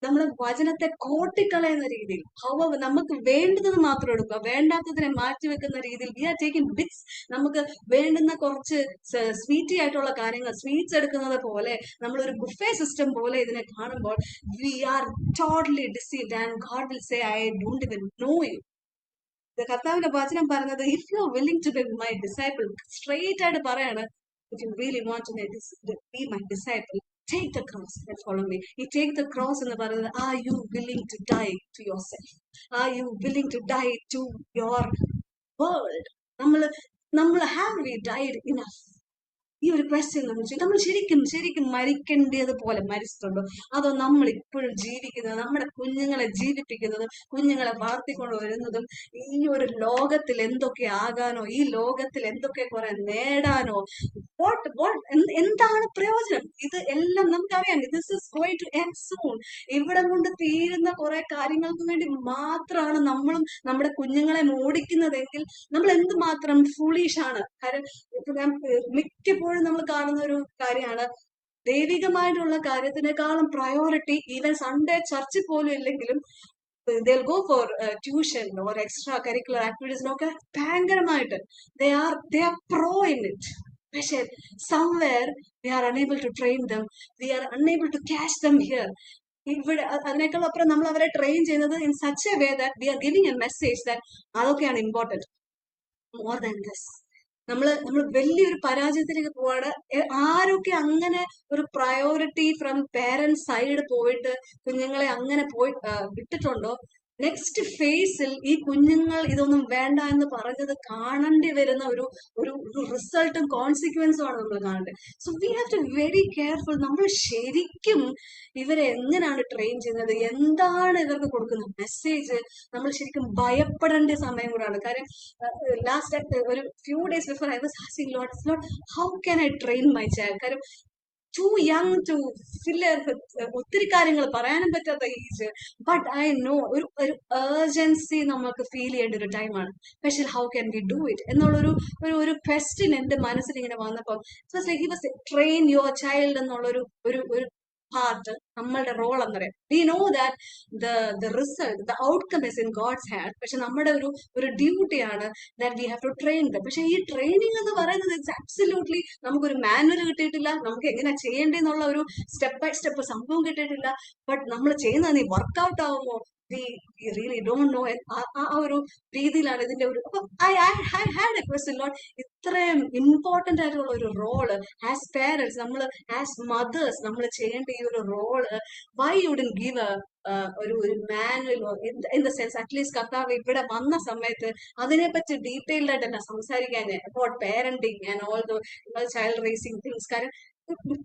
Speaker 1: നമ്മൾ വചനത്തെ കോട്ടിക്കളയുന്ന രീതിയിൽ, നമുക്ക് വേണ്ടുന്നത് മാത്രം എടുക്കുക, വേണ്ടാത്തതിനെ മാറ്റിവെക്കുന്ന രീതിയിൽ വി ആർ ടേക്കിംഗ് ബിറ്റ്സ്. നമുക്ക് വേണ്ടുന്ന കുറച്ച് സ്വീറ്റി ആയിട്ടുള്ള കാര്യങ്ങൾ സ്വീറ്റ്സ് എടുക്കുന്നത് പോലെ നമ്മളൊരു ബുഫേ സിസ്റ്റം പോലെ ഇതിനെ കാണുമ്പോൾ we are totally deceived and God will say I don't even know you. കർത്താവിന്റെ വചനം പറഞ്ഞത് if you are willing to be my disciple, straight ആയിട്ട് പറയാണ്, if you really want to be my disciple, take the cross and follow me. You take the cross എന്ന് പറയുന്നത്, are you willing to die to yourself? Are you willing to die to your world? നമ്മൾ have we died enough? ഈ ഒരു question നമ്മൾ ശരിക്കും മരിക്കേണ്ടതുപോലെ മരിച്ചിട്ടുണ്ടോ? അതോ നമ്മൾ ഇപ്പോഴും ജീവിക്കുന്നത്, നമ്മുടെ കുഞ്ഞുങ്ങളെ ജീവിപ്പിക്കുന്നത്, കുഞ്ഞുങ്ങളെ വളർത്തിക്കൊണ്ട് വരുന്നതും ഈ ഒരു ലോകത്തിൽ എന്തൊക്കെ ആകാനോ, ഈ ലോകത്തിൽ എന്തൊക്കെ കുറെ നേടാനോ, എന്താണ് പ്രയോജനം? ഇത് എല്ലാം നമുക്കറിയാം, this is going to end soon. ഇവിടെ കൊണ്ട് തീരുന്ന കുറെ കാര്യങ്ങൾക്ക് വേണ്ടി മാത്രമാണ് നമ്മളും നമ്മുടെ കുഞ്ഞുങ്ങളെ ഓടിക്കുന്നതെങ്കിൽ നമ്മൾ എന്തുമാത്രം ഫുളീഷ് ആണ്. കാരണം മിക്കപ്പോഴും നമ്മൾ കാണുന്ന ഒരു കാര്യമാണ്, ദൈവികമായിട്ടുള്ള കാര്യത്തിനേക്കാളും പ്രയോറിറ്റി ഈവൻ സൺഡേ ചർച്ചിൽ പോലും ഇല്ലെങ്കിലും they'll go for tuition or extra curricular activities ഒക്കെ ഭയങ്കരമായിട്ട് they are pro in it. പക്ഷെ somewhere we are unable to train them, we are unable to catch them here. ഇവിടെ അതിനേക്കാൾ അപ്പുറം നമ്മൾ അവരെ ട്രെയിൻ ചെയ്യുന്നത് in such a way that we are giving a message that അതൊക്കെയാണ് important more than this. നമ്മൾ വലിയൊരു പരാജയത്തിലേക്ക് പോവാണ്. ആരൊക്കെ അങ്ങനെ ഒരു പ്രയോറിറ്റി ഫ്രം പേരൻസ് സൈഡ് പോയിട്ട് കുഞ്ഞുങ്ങളെ അങ്ങനെ പോയി വിട്ടിട്ടുണ്ടോ, നെക്സ്റ്റ് ഫേസിൽ ഈ കുഞ്ഞുങ്ങൾ ഇതൊന്നും വേണ്ട എന്ന് പറഞ്ഞത് കാണേണ്ടി വരുന്ന ഒരു ഒരു റിസൾട്ടും കോൺസിക്വൻസും ആണ് നമ്മൾ കാണേണ്ടത്. So we have to very careful. നമ്മൾ ശരിക്കും ഇവരെ എങ്ങനെയാണ് ട്രെയിൻ ചെയ്യുന്നത്, എന്താണ് ഇവർക്ക് കൊടുക്കുന്ന മെസ്സേജ്, നമ്മൾ ശരിക്കും ഭയപ്പെടേണ്ട സമയം കൂടാണ്. കാര്യം ലാസ്റ്റ് ഒരു few days before I was asking Lord, Lord how can I train my child. കാര്യം ടു യങ് ടു ഫില്ലർ ഒത്തിരി കാര്യങ്ങൾ പറയാനും പറ്റാത്ത ഏജ്. ബട്ട് ഐ നോ ഒരു ഏർജൻസി നമുക്ക് ഫീൽ ചെയ്യേണ്ട ഒരു ടൈമാണ്. പക്ഷേ how can we do it എന്നുള്ളൊരു ഒരു ക്വസ്റ്റ്യൻ എന്റെ മനസ്സിൽ ഇങ്ങനെ വന്നപ്പോൾ he was train your child എന്നുള്ളൊരു ഒരു ഒരു പാർട്ട് നമ്മളുടെ റോൾ എന്ന് പറയാം. V know that the result the outcome is in God's hand. പക്ഷെ നമ്മുടെ ഒരു ഡ്യൂട്ടിയാണ് that we have to train them. പക്ഷെ ഈ ട്രെയിനിങ് എന്ന് പറയുന്നത് ഇറ്റ്സ് അബ്സല്യൂട്ട്ലി നമുക്കൊരു മാനുവൽ കിട്ടിയിട്ടില്ല, നമുക്ക് എങ്ങനെ ചെയ്യേണ്ടതെന്നുള്ള ഒരു സ്റ്റെപ്പ് ബൈ സ്റ്റെപ്പ് സംഭവം കിട്ടിയിട്ടില്ല. ബട്ട് നമ്മൾ ചെയ്യുന്നത് ഈ വർക്ക്ഔട്ട് ആവുമോ, വി റിയലി ഡോണ്ട് നോ. ആ ഒരു രീതിയിലാണ് ഇതിന്റെ ഒരു. അപ്പൊ I had a question, Lord ഇത്രയും ഇമ്പോർട്ടന്റ് ആയിട്ടുള്ള ഒരു റോള് ആസ് പേരൻസ്, നമ്മൾ ആസ് മദേഴ്സ് നമ്മൾ ചെയ്യേണ്ട ഈ ഒരു റോള്, വൈ വുഡൻ ഗിവ് ഒരു manual in the sense at least കർത്താവ് ഇവിടെ വന്ന സമയത്ത് അതിനെപ്പറ്റി ഡീറ്റെയിൽഡ് ആയിട്ട് തന്നെ സംസാരിക്കാൻ about parenting and all the child raising things. കാര്യം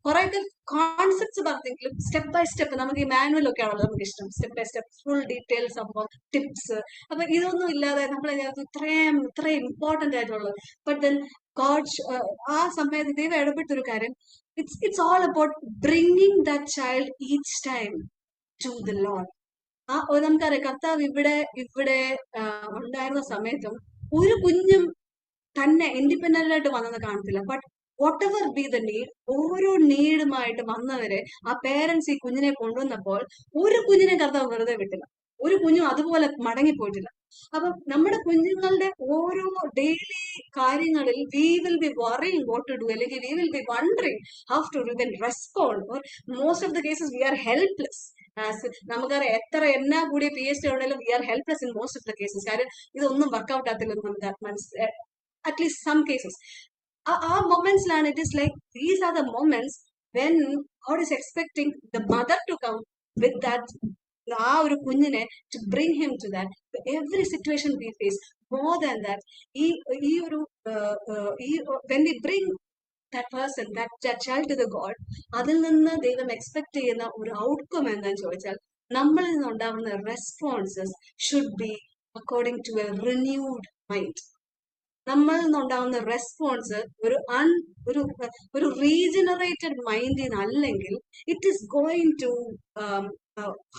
Speaker 1: കുറെയൊക്കെ കോൺസെപ്റ്റ്സ് പറഞ്ഞെങ്കിലും സ്റ്റെപ്പ് ബൈ സ്റ്റെപ്പ് നമുക്ക് ഈ മാനുവൽ ഒക്കെ ആണല്ലോ നമുക്ക് ഇഷ്ടം, step by step full detail സംഭവം ടിപ്സ്. അപ്പൊ ഇതൊന്നും ഇല്ലാതെ നമ്മൾ ഇത്രയും ഇമ്പോർട്ടന്റ് ആയിട്ടുള്ളത്. ബട്ട് ദെൻ ഗോഡ് ആ സമയത്ത് ദൈവം ഇടപെട്ടൊരു കാര്യം, it's all about bringing that child each time to the Lord. നമുക്കറിയാം കർത്താവ് ഇവിടെ ഉണ്ടായിരുന്ന സമയത്തും ഒരു കുഞ്ഞും തന്നെ ഇൻഡിപെൻഡന്റ് ആയിട്ട് വന്നെന്ന് കാണത്തില്ല. But what ever B the need, ഓരോ നീഡുമായിട്ട് വന്നവരെ ആ പേരൻസ് ഈ കുഞ്ഞിനെ കൊണ്ടുവന്നപ്പോൾ ഒരു കുഞ്ഞിനെ കർത്താവ് വെറുതെ വിട്ടില്ല, ഒരു കുഞ്ഞും അതുപോലെ മടങ്ങിപ്പോയിട്ടില്ല. അപ്പൊ നമ്മുടെ കുഞ്ഞുങ്ങളുടെ ഓരോ ഡെയിലി കാര്യങ്ങളിൽ we will be worrying what to do, അല്ലെങ്കിൽ we will be wondering how to even respond. Or most of the cases we are helpless. നമുക്കറിയാം എത്ര എന്നാ കൂടിയ PhD ഉണ്ടെങ്കിലും we are helpless in most of the cases. കാര്യം ഇതൊന്നും workout ആകത്തില്ലെന്ന് നമുക്ക് മനസ്സിലായി, അറ്റ്ലീസ്റ്റ് സം കേസസ്. ആ മൊമെന്റ്സിലാണ് it is like these are the moments when God is expecting the mother to come with that, ആ ഒരു കുഞ്ഞിനെ to bring him to that every situation we face. More than that ഈ ഒരു when we bring that person, that child to the God, അതിൽ നിന്ന് ദൈവം expect ചെയ്യുന്ന ഒരു ഔട്ട്കം എന്താന്ന് ചോദിച്ചാൽ നമ്മളിൽ നിന്നുണ്ടാവുന്ന responses should be according to a renewed mind. നമ്മളിൽ നിന്നുണ്ടാവുന്ന റെസ്പോൺസ് ഒരു റീജനറേറ്റഡ് മൈൻഡിൽ നിന്നല്ലെങ്കിൽ it is going to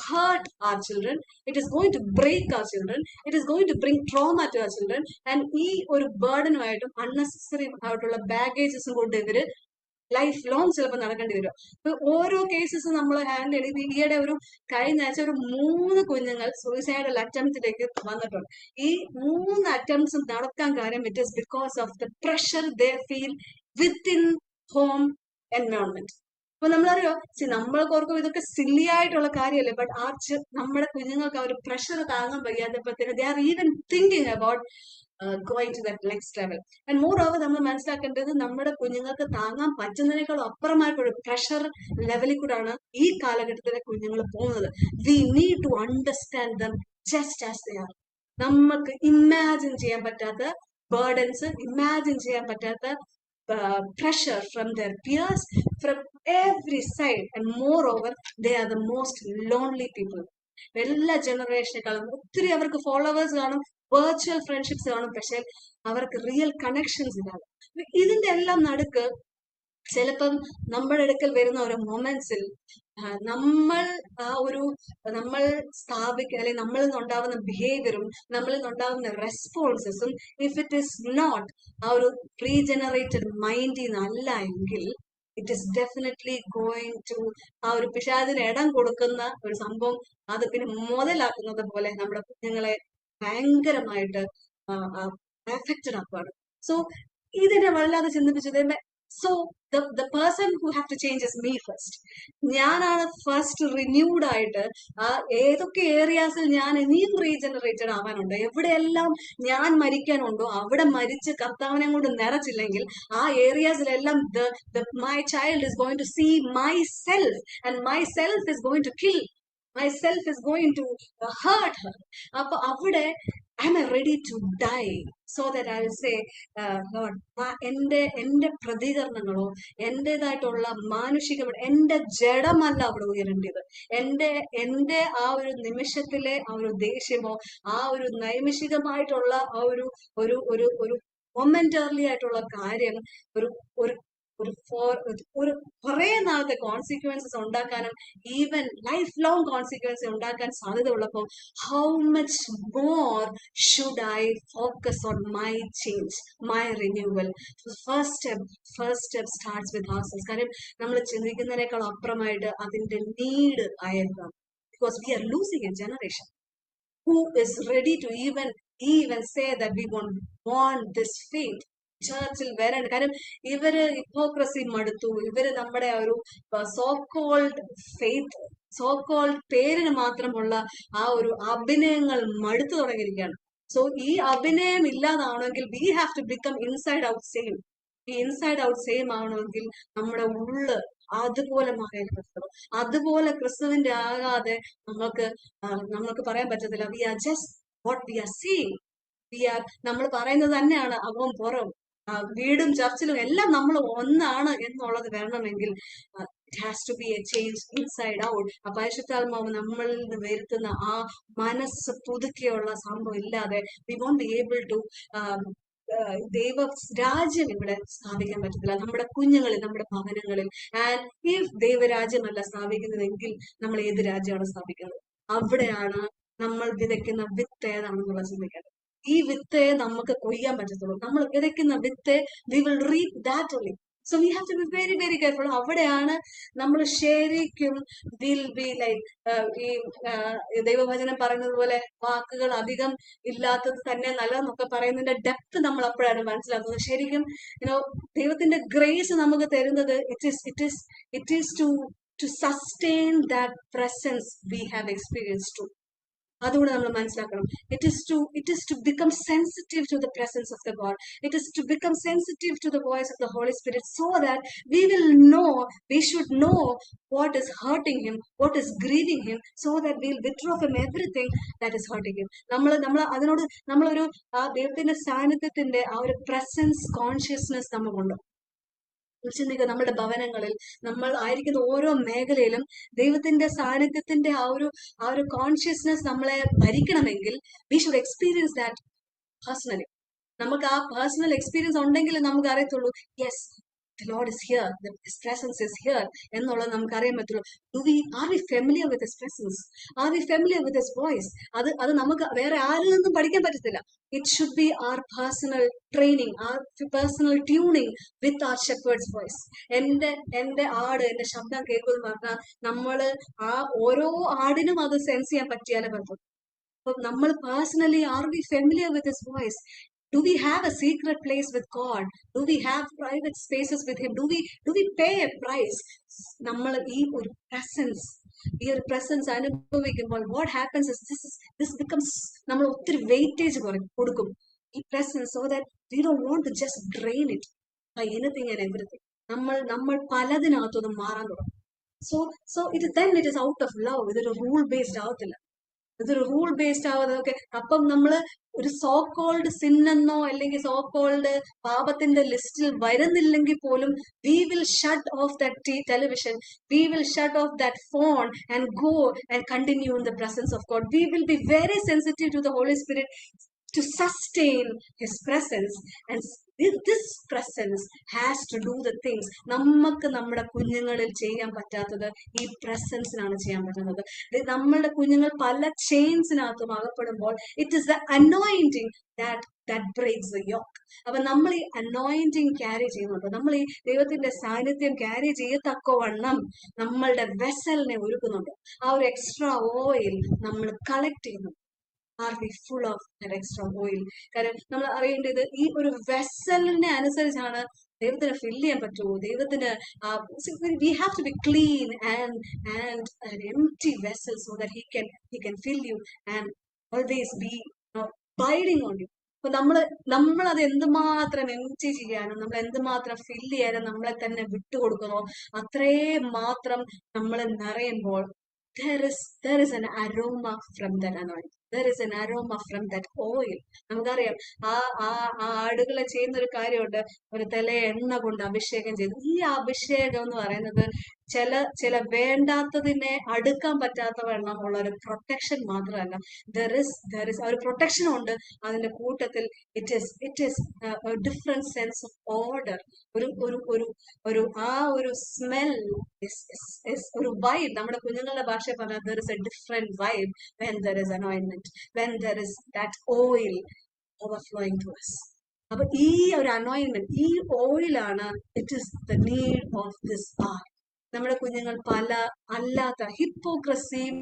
Speaker 1: hurt our children, it is going to break our children, it is going to bring trauma to our children. And ഈ ഒരു ബർഡനുമായിട്ടും unnecessary ആയിട്ടുള്ള ബാഗേജസും കൊണ്ട് ഇവര് ലൈഫ് ലോങ് ചിലപ്പോൾ നടക്കേണ്ടി വരും. ഇപ്പൊ ഓരോ കേസസ് നമ്മൾ ഹാൻഡിൽ ചെയ്ത് ഈയിടെ കഴിഞ്ഞ ആഴ്ച 3 കുഞ്ഞുങ്ങൾ സൂയിസൈഡൽ അറ്റംപ്റ്റിലേക്ക് വന്നിട്ടുണ്ട്. ഈ 3 അറ്റംപ്റ്റ്സും നടക്കാൻ കാര്യം it is because of the pressure they feel within home environment. അപ്പൊ നമ്മളറിയോ, നമ്മൾക്ക് ഓർക്കും ഇതൊക്കെ സില്ലി ആയിട്ടുള്ള കാര്യമല്ലേ, ബട്ട് നമ്മുടെ കുഞ്ഞുങ്ങൾക്ക് ആ ഒരു പ്രഷർ താങ്ങാൻ വയ്യാത്തപ്പോഴത്തേന് they are even thinking about going to that next level. And moreover നമ്മൾ മനസ്സിലാക്കേണ്ടത് നമ്മുടെ കുഞ്ഞുങ്ങൾക്ക് താങ്ങാൻ പറ്റുന്നതിനേക്കാളും അപ്പുറമായിട്ടൊരു പ്രഷർ ലെവലിൽ കൂടാണ് ഈ കാലഘട്ടത്തിലെ കുഞ്ഞുങ്ങൾ പോകുന്നത്. We need to understand them just as they are. നമുക്ക് ഇമാജിൻ ചെയ്യാൻ പറ്റാത്ത ബേർഡൻസ്, ഇമാജിൻ ചെയ്യാൻ പറ്റാത്ത pressure from their peers, from every side, and moreover they are the most lonely people. എല്ലാ ജനറേഷനേക്കാളും ഒത്തിരി അവർക്ക് ഫോളോവേഴ്സ് കാണും, വെർച്വൽ ഫ്രണ്ട്ഷിപ്സ് കാണും, പക്ഷെ അവർക്ക് റിയൽ കണക്ഷൻസ് ഇല്ലാതെ. ഇതിന്റെ എല്ലാം നടുക്ക് ചിലപ്പം നമ്മുടെ അടുക്കൽ വരുന്ന ഒരു മൊമെന്റ്സിൽ നമ്മൾ സ്ഥാപിക്കുക, അല്ലെങ്കിൽ നമ്മളിൽ നിന്നുണ്ടാവുന്ന ബിഹേവിയറും നമ്മളിൽ നിന്നുണ്ടാവുന്ന റെസ്പോൺസസും ഇഫ് ഇറ്റ് ഇസ് നോട്ട് ആ ഒരു റീജനറേറ്റഡ് മൈൻഡിൽ നിന്നല്ല എങ്കിൽ it is definitely going to ആ ഒരു പിശാചിന് ഇടം കൊടുക്കുന്ന ഒരു സംഭവം, അത് പിന്നെ മുതലാക്കുന്നത് പോലെ നമ്മുടെ കുഞ്ഞുങ്ങളെ ഭയങ്കരമായിട്ട് എഫക്റ്റഡ് ആക്കുകയാണ്. സോ ഇതിനെ വല്ലാതെ ചിന്തിപ്പിച്ചത് So the person who have to change is me first. ഞാനാണ് ഫസ്റ്റ് റിന്യൂഡ് ആയിട്ട് ആ ഏതൊക്കെ ഏരിയാസിൽ ഞാൻ ഇനിയും റീജനറേറ്റഡ് ആവാനുണ്ടോ, എവിടെയെല്ലാം ഞാൻ മരിക്കാനുണ്ടോ അവിടെ മരിച്ച് കർത്താവിനെ കൊണ്ട് നിറച്ചില്ലെങ്കിൽ ആ ഏരിയാസിലെല്ലാം my child is going to see myself, and myself is going to kill, myself is going to hurt her. അപ്പൊ അവിടെ am I ready to die so that I will say, Lord, എന്റെ പ്രതികരണങ്ങളോ എന്റേതായിട്ടുള്ള മാനുഷിക എന്റെ ജഡമല്ല അവിടെ ഉയരേണ്ടത്, എന്റെ ആ ഒരു നിമിഷത്തിലെ ആ ഒരു ദേഷ്യമോ ആ ഒരു നൈമിഷികമായിട്ടുള്ള ആ ഒരു ഒരു ഒരു ഒരു മൊമെന്റർലി ആയിട്ടുള്ള കാര്യം ഒരു ഒരു ഒരു കുറെ നാളത്തെ കോൺസിക്വൻസസ് ഉണ്ടാക്കാനും ഈവൻ ലൈഫ് ലോങ് കോൺസിക്വൻസ് ഉണ്ടാക്കാൻ സാധ്യത ഉള്ളപ്പോൾ how much more should I focus on my change, my renewal? So first step starts with ourselves. കാരണം നമ്മൾ ചിന്തിക്കുന്നതിനേക്കാൾ അപ്പുറമായിട്ട് അതിന്റെ നീഡ് ആയേക്കാം. Because we are losing a generation who is ready to even say that we want this faith. ചർച്ചിൽ വരാൻ കാരണം ഇവര് hypocrisy മടുത്തു, ഇവര് നമ്മുടെ ഒരു so called faith, so called പേരിന് മാത്രമുള്ള ആ ഒരു അഭിനയങ്ങൾ മടുത്തു തുടങ്ങിയിരിക്കുകയാണ്. സോ ഈ അഭിനയം ഇല്ലാതാവണമെങ്കിൽ we have to become inside out same. ഈ ഇൻസൈഡ് ഔട്ട് സെയിം ആവണമെങ്കിൽ നമ്മുടെ ഉള്ള് അതുപോലെ മാറിയ ക്രിസ്തു, അതുപോലെ ക്രിസ്തുവിന്റെ ആകാതെ നമുക്ക് പറയാൻ പറ്റത്തില്ല. We are just what we are seeing. നമ്മൾ പറയുന്നത് തന്നെയാണ് അകവും പുറവും, വീടും ചർച്ചിലും എല്ലാം നമ്മൾ ഒന്നാണ് എന്നുള്ളത് വരണമെങ്കിൽ it has to be a change inside out. ആ പരിശുദ്ധാത്മാവ് നമ്മളിൽ നിന്ന് വരുത്തുന്ന ആ മനസ്സ് പുതുക്കിയുള്ള സംഭവം ഇല്ലാതെ we won't be able to ദൈവ രാജ്യം ഇവിടെ സ്ഥാപിക്കാൻ പറ്റത്തില്ല നമ്മുടെ കുഞ്ഞുങ്ങളിൽ, നമ്മുടെ ഭവനങ്ങളിൽ. ആൻഡ് ഇഫ് ദൈവരാജ്യമല്ല സ്ഥാപിക്കുന്നതെങ്കിൽ നമ്മൾ ഏത് രാജ്യമാണ് സ്ഥാപിക്കുന്നത്? അവിടെയാണ് നമ്മൾ വിതയ്ക്കുന്ന വിത്ത് ഏതാണെന്നുള്ള ചിന്തിക്കേണ്ടത്. ഈ വിത്ത് നമുക്ക് കൊയ്യാൻ പറ്റത്തുള്ളൂ. നമ്മൾ വിതയ്ക്കുന്ന വിത്ത് we will reap that only. So we have to be very very careful. അവിടെയാണ് നമ്മൾ ശരിക്കും വിൽ ബി ലൈക്ക് ഈ ദൈവവചനം പറയുന്നത് പോലെ വാക്കുകൾ അധികം ഇല്ലാത്തത് തന്നെ നല്ലതെന്നൊക്കെ പറയുന്നതിന്റെ ഡെപ്ത് നമ്മൾ അപ്പോഴാണ് മനസ്സിലാക്കുന്നത്. ശരിക്കും ദൈവത്തിന്റെ ഗ്രേസ് നമുക്ക് തരുന്നത് it is to sustain that presence we have experience to. അതുകൊണ്ട് നമ്മൾ മനസ്സിലാക്കണം. It is to become sensitive to the presence of the God. It is to become sensitive to the voice of the holy Spirit, so that we should know what is hurting him, what is grieving him, so that we'll withdraw from everything that is hurting him. അതിനോട് നമ്മളൊരു ആ ദൈവത്തിന്റെ സാന്നിധ്യത്തിന്റെ ആ ഒരു presence consciousness നമുക്കുണ്ട്. ചിന്തിക്കുക, നമ്മുടെ ഭവനങ്ങളിൽ നമ്മൾ ആയിരിക്കുന്ന ഓരോ മേഖലയിലും ദൈവത്തിന്റെ സാന്നിധ്യത്തിന്റെ ആ ഒരു കോൺഷ്യസ്നെസ് നമ്മളെ ഭരിക്കണമെങ്കിൽ we should experience that personally. നമുക്ക് ആ പേഴ്സണൽ എക്സ്പീരിയൻസ് ഉണ്ടെങ്കിൽ നമുക്ക് അറിയത്തുള്ളൂ, yes the Lord is here, His presence is here എന്നുള്ളത് നമുക്ക് അറിയാൻ പറ്റുള്ളൂ. Are we familiar with His presence? Are we familiar with His voice? അത് നമുക്ക് വേറെ ആരിൽ നിന്നും പഠിക്കാൻ പറ്റത്തില്ല. It should be our personal training, our personal tuning with our shepherd's voice. എന്റെ ആട് എന്റെ ശബ്ദം കേൾക്കുമെന്ന് പറഞ്ഞാൽ നമ്മള് ആ ഓരോ ആടിനും അത് സെൻസ് ചെയ്യാൻ പറ്റിയാലേ പറ്റും. അപ്പൊ നമ്മൾ personally are we familiar with His voice? Do we have a secret place with God? Do we have private spaces with Him? Do we pay a price? നമ്മൾ ഈ ഒരു പ്രസൻസ് അനുഭവിക്കുമ്പോൾ what happens is this becomes, നമ്മൾ ഒത്തിരി weightage കൊടുക്കും ഈ presence, so that we don't want to just drain it by anything and everything. നമ്മൾ പലതിനകത്തൊന്നും മാറാൻ തുടങ്ങും. So it is out of love. ഇതൊരു റൂൾ ബേസ്ഡ് ആവത്തില്ല. ഇതൊരു റൂൾ ബേസ്ഡ് ആവാതെ അപ്പം നമ്മള് ഒരു സോ കോൾഡ് സിൻ എന്നോ അല്ലെങ്കിൽ സോ കോൾഡ് പാപത്തിന്റെ ലിസ്റ്റിൽ വരുന്നില്ലെങ്കിൽ പോലും we will shut off that television, we will shut off that phone and go and continue in the presence of God. We will be very sensitive to the Holy Spirit to sustain His presence, and this presence has to do the things നമുക്ക് നമ്മുടെ കുഞ്ഞുങ്ങളിൽ ചെയ്യാൻ പറ്റാത്തത് ഈ പ്രസൻസിനാണ് ചെയ്യാൻ പറ്റുന്നത്. നമ്മളുടെ കുഞ്ഞുങ്ങൾ പല ചെയിൻസിനകത്തും അകപ്പെടുമ്പോൾ it is the anointing that breaks the yoke. അപ്പൊ നമ്മൾ ഈ അനോയിന്റിങ് ക്യാരി ചെയ്യുന്നുണ്ട്, നമ്മൾ ഈ ദൈവത്തിന്റെ സാന്നിധ്യം ക്യാരി ചെയ്യത്തക്കവണ്ണം നമ്മളുടെ വെസലിനെ ഒരുക്കുന്നുണ്ട്. ആ ഒരു എക്സ്ട്രാ ഓയിൽ നമ്മൾ കളക്ട് ചെയ്യുന്നുണ്ട്. Are we full of that extra oil? കാരണം നമ്മൾ അറിയേണ്ടത് ഈ ഒരു വെസലിനെ അനുസരിച്ചാണ് ദൈവത്തിന് ഫില്ല് ചെയ്യാൻ പറ്റുമോ? ദൈവത്തിന് we have to be clean and empty vessel so that he can fill you and always be abiding on you. അപ്പൊ നമ്മൾ അത് എന്തുമാത്രം എംപ്റ്റി ചെയ്യാനും നമ്മൾ എന്തുമാത്രം ഫില്ല് ചെയ്യാനും നമ്മളെ തന്നെ വിട്ടുകൊടുക്കുന്നോ അത്രയും മാത്രം നമ്മൾ നിറയുമ്പോൾ there is an aroma from that anointing. There is an aroma from that oil. നമുക്കറിയാം ആ ആ ആ ആടുകളെ ചെയ്യുന്ന ഒരു കാര്യമുണ്ട്, ഒരു തല എണ്ണ കൊണ്ട് അഭിഷേകം ചെയ്തു. ഈ അഭിഷേകം എന്ന് പറയുന്നത് ചില വേണ്ടാത്തതിനെ അടുക്കാൻ പറ്റാത്ത വണ്ണം ഉള്ള ഒരു പ്രൊട്ടക്ഷൻ മാത്രമല്ല, ദർ ഇസ് ഒരു പ്രൊട്ടക്ഷനും ഉണ്ട് അതിന്റെ കൂട്ടത്തിൽ. It is different sense of order. ഒരു ഒരു ഒരു ഒരു ആ ഒരു സ്മെൽ, ഒരു വൈബ്. നമ്മുടെ കുഞ്ഞുങ്ങളുടെ ഭാഷ പറഞ്ഞാൽ there is a different vibe when there is അനോയിൻമെന്റ്, when there is that oil overflowing to us. അപ്പൊ ഈ ഒരു അനോയിൻമെന്റ്, ഈ ഓയിലാണ് it is the need of this hour. നമ്മുടെ കുഞ്ഞുങ്ങൾ പല അല്ലാത്ത ഹിപ്പോക്രസിയും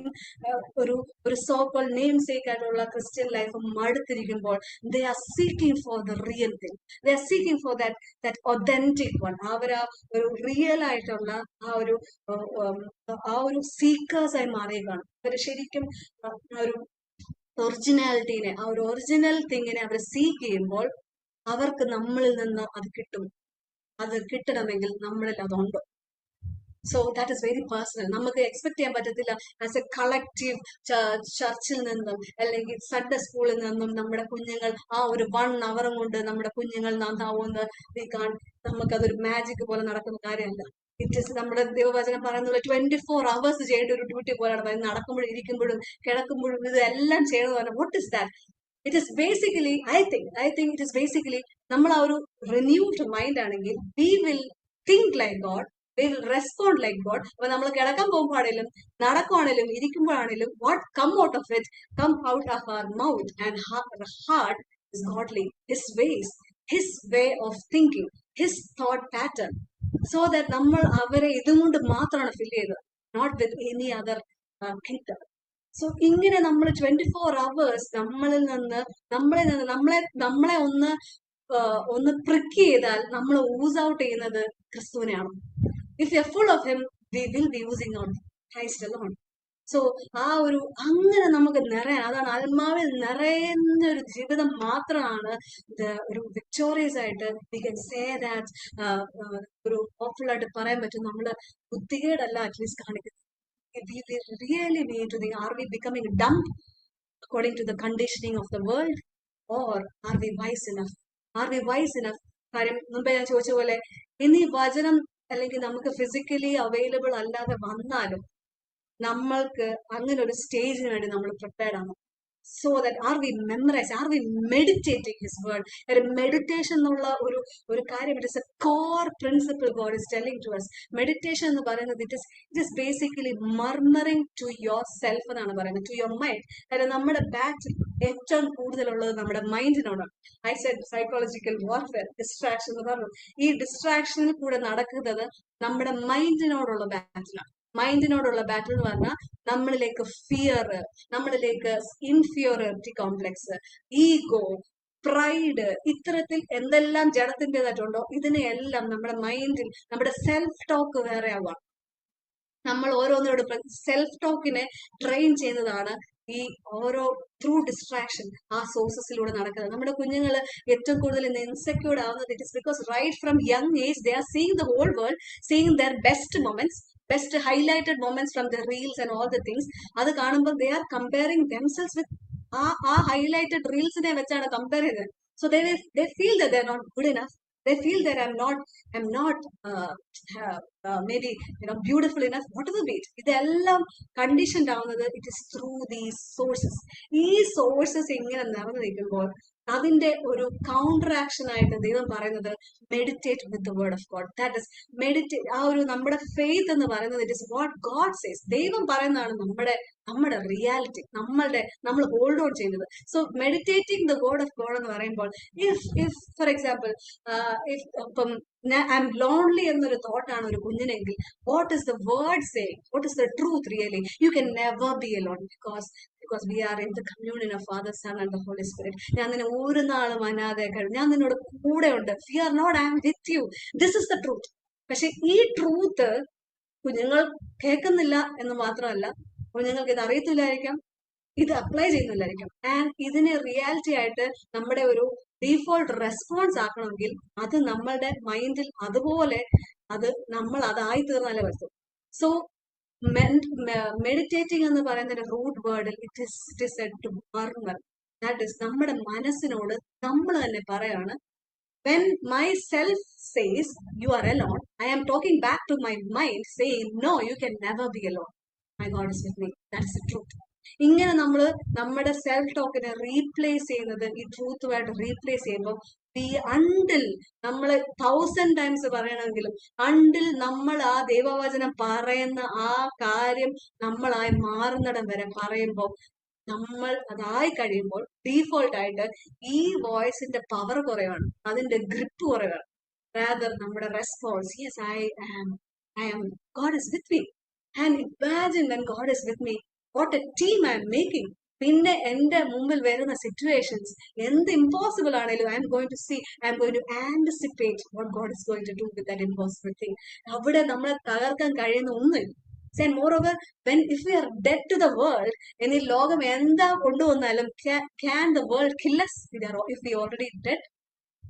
Speaker 1: ഒരു സോക്കോൾ നെയിം സേക്ക് ആയിട്ടുള്ള ക്രിസ്ത്യൻ ലൈഫ് മടുത്തിരിക്കുമ്പോൾ they are seeking for the real thing. They are seeking for that authentic one. ഒരു റിയൽ ആയിട്ടുള്ള ആ ഒരു സീക്കേഴ്സ് ആയി മാറിയേക്കാണ്. അവർ ശരിക്കും ഒരു ഒറിജിനാലിറ്റീനെ, ആ ഒരു ഒറിജിനൽ തിങ്ങിനെ അവർ സീക്ക് ചെയ്യുമ്പോൾ അവർക്ക് നമ്മളിൽ നിന്ന് അത് കിട്ടും. അത് കിട്ടണമെങ്കിൽ നമ്മളിൽ അതുണ്ടോ? So that is very personal. നമുക്ക് എക്സ്പെക്ട് ചെയ്യാൻ പറ്റത്തില്ല ആസ് എ കളക്റ്റീവ് ചർച്ചിൽ നിന്നും അല്ലെങ്കിൽ സൺഡേ സ്കൂളിൽ നിന്നും നമ്മുടെ കുഞ്ഞുങ്ങൾ ആ ഒരു 1 hour കൊണ്ട് നമ്മുടെ കുഞ്ഞുങ്ങൾ നന്നാവുമെന്ന് നമുക്കതൊരു മാജിക് പോലെ നടക്കുന്ന കാര്യമല്ല. ഇറ്റ് ഇസ് നമ്മുടെ ദൈവവചനം പറയുന്നത് 24 hours ചെയ്യേണ്ട ഒരു ഡ്യൂട്ടി പോലെയാണ്. നടക്കുമ്പോഴും ഇരിക്കുമ്പോഴും കിടക്കുമ്പോഴും ഇതെല്ലാം ചെയ്യണമെന്ന്. What is that? It is basically I think it is basically നമ്മൾ ആ ഒരു റിന്യൂഡ് മൈൻഡ് ആണെങ്കിൽ we will think like God, we will respond like God. അപ്പൊ നമ്മൾ കിടക്കാൻ പോകുമ്പോഴാണേലും നടക്കുവാണേലും ഇരിക്കുമ്പോഴാണേലും what come out of our mouth and heart is godly. His ways, his way of thinking, his thought pattern, so that നമ്മൾ അവരെ ഇതും കൊണ്ട് മാത്രമാണ് ഫിൽ ചെയ്തത്, not with any other kingdom. So ഇങ്ങനെ നമ്മൾ 24 hours നമ്മളെ ഒന്ന് പ്രിക്ക് ചെയ്താൽ നമ്മൾ ഊസ് ഔട്ട് ചെയ്യുന്നത് ക്രിസ്തുവിനെയാണ്. If we are full of him, we will be using on Christ alone. So അങ്ങനെ നമുക്ക് നിറയാൻ, അതാണ് ആത്മാവിൽ നിറയുന്ന ഒരു ജീവിതം മാത്രമാണ് ഒരു വിക്ടോറിയസ് ആയിട്ട് വി കൻ സേ ദാറ്റ് ഒരു ഹോപ്പ്ഫുൾ ആയിട്ട് പറയാൻ പറ്റും. നമ്മള് ബുദ്ധികേടല്ല അറ്റ്ലീസ്റ്റ് കാണിക്കുന്നത്. We really need to think, are we becoming dumb according to the conditioning of the world, or are we wise enough? Are we wise enough? കാര്യം മുമ്പേ ഞാൻ ചോദിച്ച പോലെ ഇനി വചനം അല്ലെങ്കിൽ നമുക്ക് ഫിസിക്കലി അവൈലബിൾ അല്ലാതെ വന്നാലും നമ്മൾക്ക് അങ്ങനെ ഒരു സ്റ്റേജിന് വേണ്ടി നമ്മൾ പ്രിപ്പയർഡ് ആണ്. So that are we memorize, are we meditating his word. ഒരു മെഡിറ്റേഷൻ എന്നുള്ള ഒരു കാര്യം, it is a core principle God is telling to us. Meditation എന്ന് പറയുന്നത് it is basically murmuring to yourself എന്നാണ് പറയുന്നത്, ടു യുവർ മൈൻഡ്. കാരണം നമ്മുടെ ബാറ്റിൽ ഏറ്റവും കൂടുതലുള്ളത് നമ്മുടെ മൈൻഡിനോടാണ്. I said psychological warfare, distraction എന്ന് പറഞ്ഞു. ഈ ഡിസ്ട്രാക്ഷനിൽ കൂടെ നടക്കുന്നത് നമ്മുടെ മൈൻഡിനോടുള്ള ബാറ്റിലാണ്. മൈൻഡിനോടുള്ള ബാറ്റിൽ എന്ന് പറഞ്ഞാൽ നമ്മളിലേക്ക് ഫിയർ, നമ്മളിലേക്ക് ഇൻഫീരിയോറിറ്റി കോംപ്ലക്സ്, ഈഗോ, പ്രൈഡ്, ഇത്തരത്തിൽ എന്തെല്ലാം ജഡത്തിൻ്റെതായിട്ടുണ്ടോ ഇതിനെയെല്ലാം നമ്മുടെ മൈൻഡിൽ നമ്മുടെ സെൽഫ് ടോക്ക് വേറെ ആവാം. നമ്മൾ ഓരോന്നിനോട് സെൽഫ് ടോക്കിനെ ട്രെയിൻ ചെയ്യുന്നതാണ് ഈ ഓരോ ത്രൂ ഡിസ്ട്രാക്ഷൻ ആ സോഴ്സസിലൂടെ നടക്കുന്നത്. നമ്മുടെ കുഞ്ഞുങ്ങൾ ഏറ്റവും കൂടുതൽ ഇന്ന് ഇൻസെക്യൂർഡ് ആവുന്നത് it is because right from young age they are seeing the whole world, seeing their best moments, best highlighted moments from the reels and all the things. അത് കാണുമ്പോൾ they are comparing themselves with ആ highlighted reelsനെ വെച്ചാണ് compare ചെയ്തത്. So they feel that they are not good enough. They feel that I'm not maybe beautiful enough, whatever be it. ഇതെല്ലാം conditioned ആവുന്നത് it is through these sources. ഈ sources ഇങ്ങനെ നിറഞ്ഞു നിൽക്കുമ്പോൾ അതിന്റെ ഒരു കൗണ്ടർ ആക്ഷൻ ആയിട്ട് ദൈവം പറയുന്നത് meditate with the word of God. That is meditate. ആ ഒരു നമ്മുടെ ഫെയ്ത്ത് എന്ന് പറയുന്നത് it is what God says. ദൈവം പറയുന്നതാണ് നമ്മുടെ റിയാലിറ്റി, നമ്മൾ ഹോൾഡ് ഓൺ ചെയ്യുന്നത്. So meditating the word of God എന്ന് പറയുമ്പോൾ ഇഫ് ഫോർ എക്സാമ്പിൾ ഇപ്പം ഐ എം ലോൺലി എന്നൊരു തോട്ടാണ് ഒരു കുഞ്ഞിനെങ്കിൽ, what is the word say, what is the truth really? You can never be alone, because because we are in the communion of Father, Son and the Holy Spirit. ഞാൻ നിന്നെ ഒരു നാളും അനാഥയാക്കരുത്, ഞാൻ നിന്നോട് കൂടെ ഉണ്ട്. Fear not, I am with you. This is the truth. പക്ഷെ ഈ ട്രൂത്ത് കുഞ്ഞുങ്ങൾ കേൾക്കുന്നില്ല എന്ന് മാത്രമല്ല, കുഞ്ഞുങ്ങൾക്ക് ഇത് അറിയത്തില്ലായിരിക്കാം, ഇത് അപ്ലൈ ചെയ്യുന്നില്ലായിരിക്കും. ആൻഡ് ഇതിനെ റിയാലിറ്റി ആയിട്ട് നമ്മുടെ ഒരു ഡീഫോൾട്ട് റെസ്പോൺസ് ആക്കണമെങ്കിൽ അത് നമ്മളുടെ മൈൻഡിൽ അതുപോലെ അത് നമ്മൾ അതായി തീർന്നാലേ പറ്റും. സോ മെഡിറ്റേറ്റിംഗ് എന്ന് പറയുന്ന റൂട്ട് വേർഡിൽ it is a to murmur. That is നമ്മുടെ മനസ്സിനോട് നമ്മൾ തന്നെ പറയാണ്, when myself says you are alone, I am talking back to my mind saying no, you can never be alone, my God is with me. That's the truth. ഇങ്ങനെ നമ്മൾ നമ്മുടെ self ടോക്കിനെ replace ചെയ്യുന്നത് ഈ ട്രൂത്തുമായിട്ട് റീപ്ലേസ് ചെയ്യുമ്പോൾ until നമ്മൾ 1000 times പറയണമെങ്കിലും until നമ്മൾ ആ ദൈവവചനം പറയുന്ന ആ കാര്യം നമ്മളായി മാറുന്നിടം വരെ പറയുമ്പോൾ, നമ്മൾ അതായി കഴിയുമ്പോൾ ഡീഫോൾട്ട് ആയിട്ട് ഈ വോയിസിന്റെ പവർ കുറവാണ്, അതിന്റെ ഗ്രിപ്പ് കുറവാണ്. റാദർ നമ്മുടെ response, yes I am God is with me. And imagine when God is with me, what a team I am making. പിന്നെ എന്റെ മുമ്പിൽ വരുന്ന സിറ്റുവേഷൻസ് എന്ത് ഇമ്പോസിബിൾ ആണെങ്കിലും I am going to see, I am going to anticipate what God is going to do with that impossible thing. അവിടെ നമ്മളെ തകർക്കാൻ കഴിയുന്ന ഒന്നുമില്ല. And moreover, if we are dead to the world, in the logam enda konduvannalam, can the world kill us if we already dead?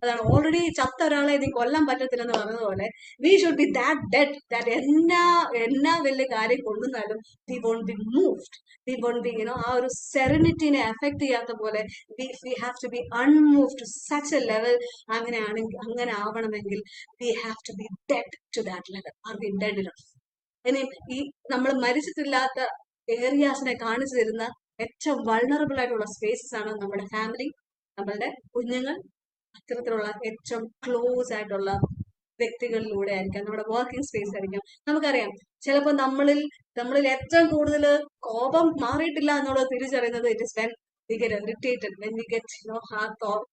Speaker 1: അതാണ് already ചത്ത ഒരാളെ ഇനി കൊല്ലാൻ പറ്റത്തില്ലെന്ന് പറഞ്ഞതുപോലെ we should be that dead that എന്നാ വലിയ കാര്യം കൊണ്ടുവന്നാലും we won't be moved, we won't be ആ ഒരു സെറനിറ്റിനെ അഫക്ട് ചെയ്യാത്ത പോലെ we have to be unmoved to such a level. അങ്ങനെ ആവണമെങ്കിൽ we have to be dead to that level. Are we dead enough? ഇനി ഈ നമ്മൾ മരിച്ചിട്ടില്ലാത്ത ഏരിയാസിനെ കാണിച്ചു തരുന്ന ഏറ്റവും വൾണറബിൾ ആയിട്ടുള്ള സ്പേസസ് ആണ് നമ്മുടെ ഫാമിലി, നമ്മളുടെ കുഞ്ഞുങ്ങൾ, അത്തരത്തിലുള്ള ഏറ്റവും ക്ലോസ് ആയിട്ടുള്ള വ്യക്തികളിലൂടെ ആയിരിക്കാം, നമ്മുടെ വർക്കിംഗ് സ്പേസ് ആയിരിക്കാം. നമുക്കറിയാം ചിലപ്പോൾ നമ്മളിൽ ഏറ്റവും കൂടുതൽ കോപം മാറിയിട്ടില്ല എന്നുള്ളത് തിരിച്ചറിയുന്നത് it is when we get irritated, when we get ആ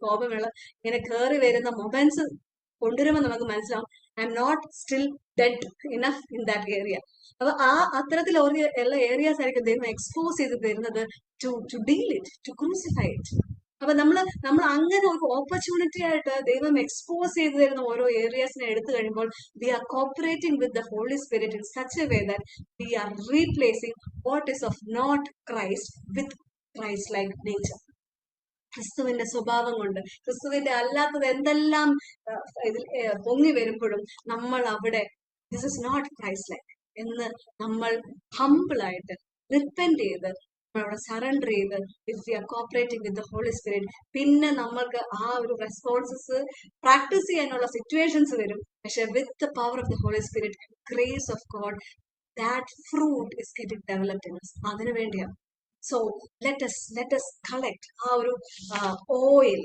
Speaker 1: കോപമുള്ള ഇങ്ങനെ കയറി വരുന്ന മൊമെന്റ്സ് കൊണ്ടുവരുമ്പോൾ നമുക്ക് മനസ്സിലാവും I am not still dead enough in that area. അപ്പൊ അത്തരത്തിലുള്ള ഏരിയാസ് ആയിരിക്കും ദൈവം എക്സ്പോസ് ചെയ്ത് തരുന്നത് to deal it, to crucify it. അപ്പൊ നമ്മൾ അങ്ങനെ ഒരു ഓപ്പർച്യൂണിറ്റി ആയിട്ട് ദൈവം എക്സ്പോസ് ചെയ്ത് തരുന്ന ഓരോ ഏരിയാസിനെ എടുത്തു കഴിയുമ്പോൾ we are cooperating with the holy Spirit in such a way that we are replacing what is of not Christ with Christ like nature. ക്രിസ്തുവിന്റെ സ്വഭാവം കൊണ്ട് ക്രിസ്തുവിന്റെ അല്ലാത്തത് എന്തെല്ലാം ഇതിൽ പൊങ്ങി വരുമ്പോഴും നമ്മൾ അവിടെ this is not Christ like എന്ന് നമ്മൾ ഹംബിൾ ആയിട്ട് റിപ്പന്റ് ചെയ്ത് നമ്മളവിടെ സറണ്ടർ ചെയ്ത് if we are cooperating with the holy Spirit, പിന്നെ നമ്മൾക്ക് ആ ഒരു റെസ്പോൺസസ് പ്രാക്ടീസ് ചെയ്യാനുള്ള സിറ്റുവേഷൻസ് വരും. പക്ഷെ with the power of the holy Spirit, grace of God, that fruit is getting developed in us. അതിനു വേണ്ടിയാണ്. So let us collect ആ ഒരു ഓയിൽ,